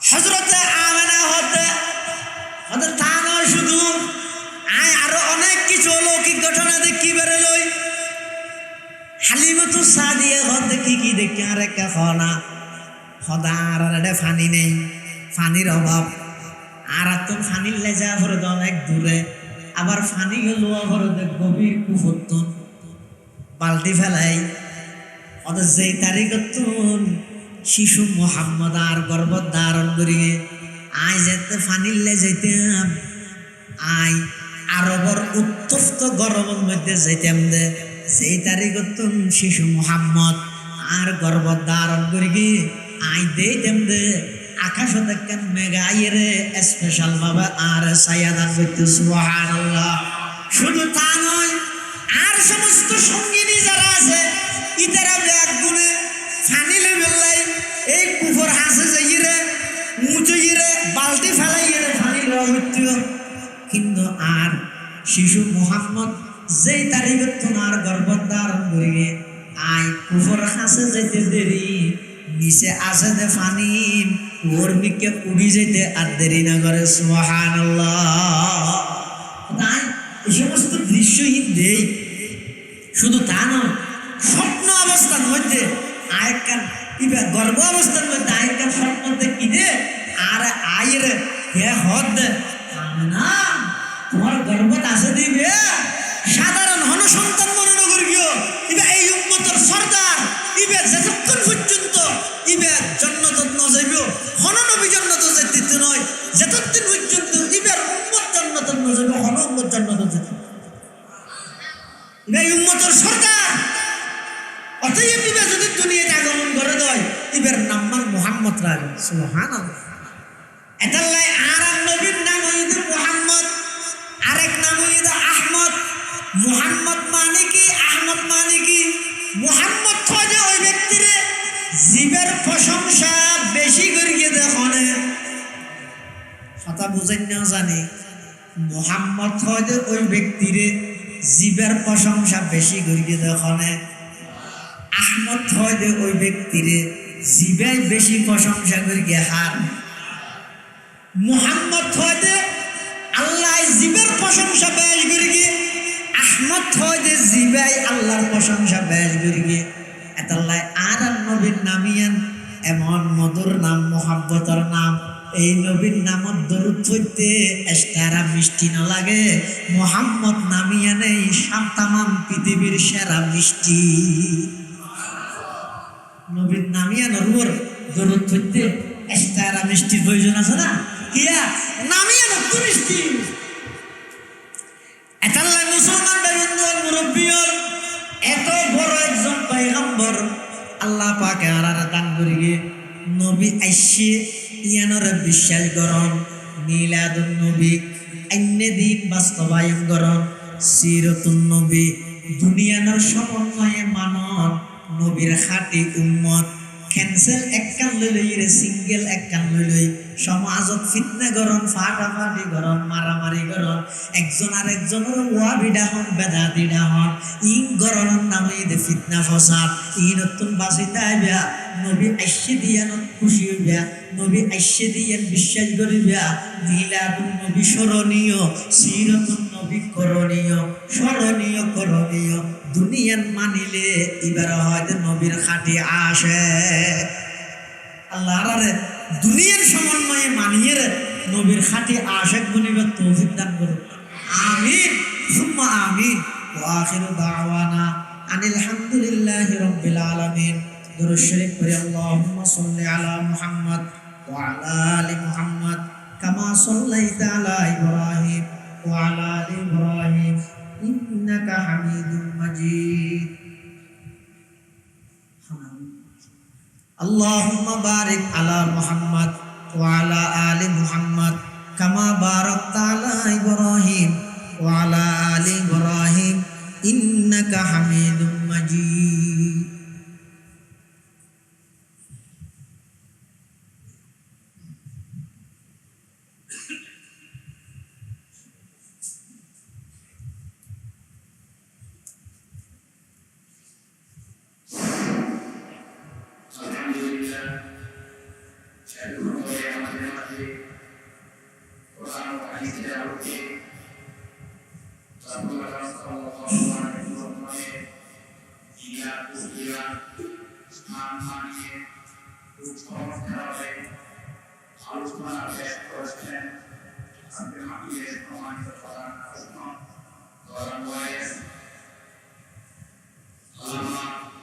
হযরতে আমেনা হতে তা নয় শুধু আয় আরো অনেক কিছু অলৌকিক ঘটনা দেখি বেরোলই হালিমাতু সাদিয়া হতে দেখি কি দেখি আর একটা খনা খদার আর ফানি নেই ফানির অভাব আর তো ফানির লেজা ভরে অনেক দূরে আবার ফানি গেল ভরে গভীর কুফতন বালতি ফেলাই ওদের যেই তারিখ শিশু মোহাম্মদ আর গর্ভ ধারণ করিয়ে আয় যেতে ফানিলে যেতাম আয় আরবর উত্তপ্ত গরমের মধ্যে যেতাম দে সেই তারিখ শিশু মোহাম্মদ আর গর্ভ ধারণ করিয়ে আয় দিতাম দে আকাশ দেখেন মেঘা আইরে স্পেশাল ভাবে আর সায়াদান করতে সুবহানাল্লাহ শুধু তা নয় আর সমস্ত সঙ্গিনী যারা আছে ইতারা ব্যাগ গুনে ফানিলে বেলাই এই কুফর হাসে যাইরে মুচইরে বালতি ফেলাইরে ফানিল হইতো কিন্তু আর শিশু মোহাম্মদ যেই তারিখে তোমার গর্ভ ধারণ করিয়ে আই কুফর হাসে যাইতে দেরি নিচে আসে দে ফানি ওর মিকে উড়ি যাইতে আর দেরি না করে সুবহানাল্লাহ তাই এই সমস্ত দৃশ্যহীন দেই শুধু তা নয় স্বপ্ন অবস্থার মধ্যে আয়কান ইবে গর্ভ অবস্থার মধ্যে আয়কান স্বপ্ন দেখি দে আর আয়ের হে হদ না তোমার গর্ভত আছে দিবে সাধারণ হনসন্তান মনে নগর গিয়ে ইবে এই উম্মতের সরদার ইবে যতক্ষণ পর্যন্ত ইবে জান্নাত ন যাইব হন নবী জান্নাত যাইতে নয় যতদিন পর্যন্ত ইবের উম্মত জান্নাত ন যাইব হন উম্মত জান্নাত যাইতে ইবে উম্মতের সরদার অতএব ইবে যদি দুনিয়াতে আগমন করে দেয় ইবের নাম মান মুহাম্মদ রাখে সুবহানাল্লাহ এটালাই আর নবীর নাম হইছে মুহাম্মদ আরেক নাম হইছে আহমদ মুহাম্মদ মানে কি আহমদ মানে কি মুহাম্মদ খোঁজে ওই ব্যক্তিরে জীবের প্রশংসা বেশি করিয়ে দেখনে কথা বুঝেন না জানি মুহাম্মদ খোঁজে ওই ব্যক্তিরে জীবের প্রশংসা বেশি করিয়ে দেখনে আহমদ খোঁজে ওই ব্যক্তিরে জীবাই বেশি প্রশংসা করিয়ে হার মুহাম্মদ খোঁজে আল্লাহ জীবের প্রশংসা বেশ করিয়ে আহমদ খোঁজে জীবাই আল্লাহর প্রশংসা বেশ করিয়ে এতাল্লাই আর নবীর নামিয়ান এমন মধুর নাম মোহাব্বতর নাম এই নবীর নামত দরুদ পড়তে এস্তারা মিষ্টি না লাগে মোহাম্মদ নামিয়ানে তামাম পৃথিবীর সেরা মিষ্টি নবীর নামিয়ানোর উপর দরুদ পড়তে এস্তারা মিষ্টির প্রয়োজন আছে না কিয়া নামিয়ানো তো মিষ্টি এতাল্লাই মুসলমান বিভিন্ন মুরব্বী এত বড় একজন পয়গম্বর আল্লাহ পাকে আর দান করিয়ে নবী আইসে ইয়ানোর বিশ্বাস করন মিলাদুন নবী অন্য দিন বাস্তবায়ন করন সিরাতুন নবী দুনিয়ানোর সমন্বয়ে মানন নবীর খাঁটি উম্মত ক্যান্সেল একখান লই রে সিঙ্গেল একখান লই সমাজত ফিতনা করন ফাটাফাটি করন মারামারি করন একজন আর একজনের ওয়া বিডা হন বেদা দিডা হন ইন গরনের নামে দে ফিতনা ফসাদ ই নতুন বাসিতা আইবা নবী আইসে দিয়ান খুশি হইবা নবী আইসে দিয়ান বিশ্বাস করিবা মিলাদুন নবী স্মরণীয় সিরাতুন নবী করণীয় স্মরণীয় করণীয় দুনিয়ান মানিলে এবার হয়তো নবীর খাঁটি আসে আল্লাহ আরে দুনিয়ার সমন্বয়ে মানিয়ে নবীর খাঁটি আশেক বনিবার তৌফিক দান করুন আমিন সুম্মা আমিন ওয়া আখিরু দাওয়ানা আনিল হামদুলিল্লাহি রাব্বিল আলামিন দুরূদ শরীফ পড়ে আল্লাহুম্মা সাল্লি আলা মুহাম্মদ وعلى آل محمد كما صليت على إبراهيم وعلى آل إبراهيم إنك حميد مجيد اللهم بارك على محمد وعلى آل محمد كما باركت على إبراهيم وعلى آل إبراهيم إنك حميد مجيد Orang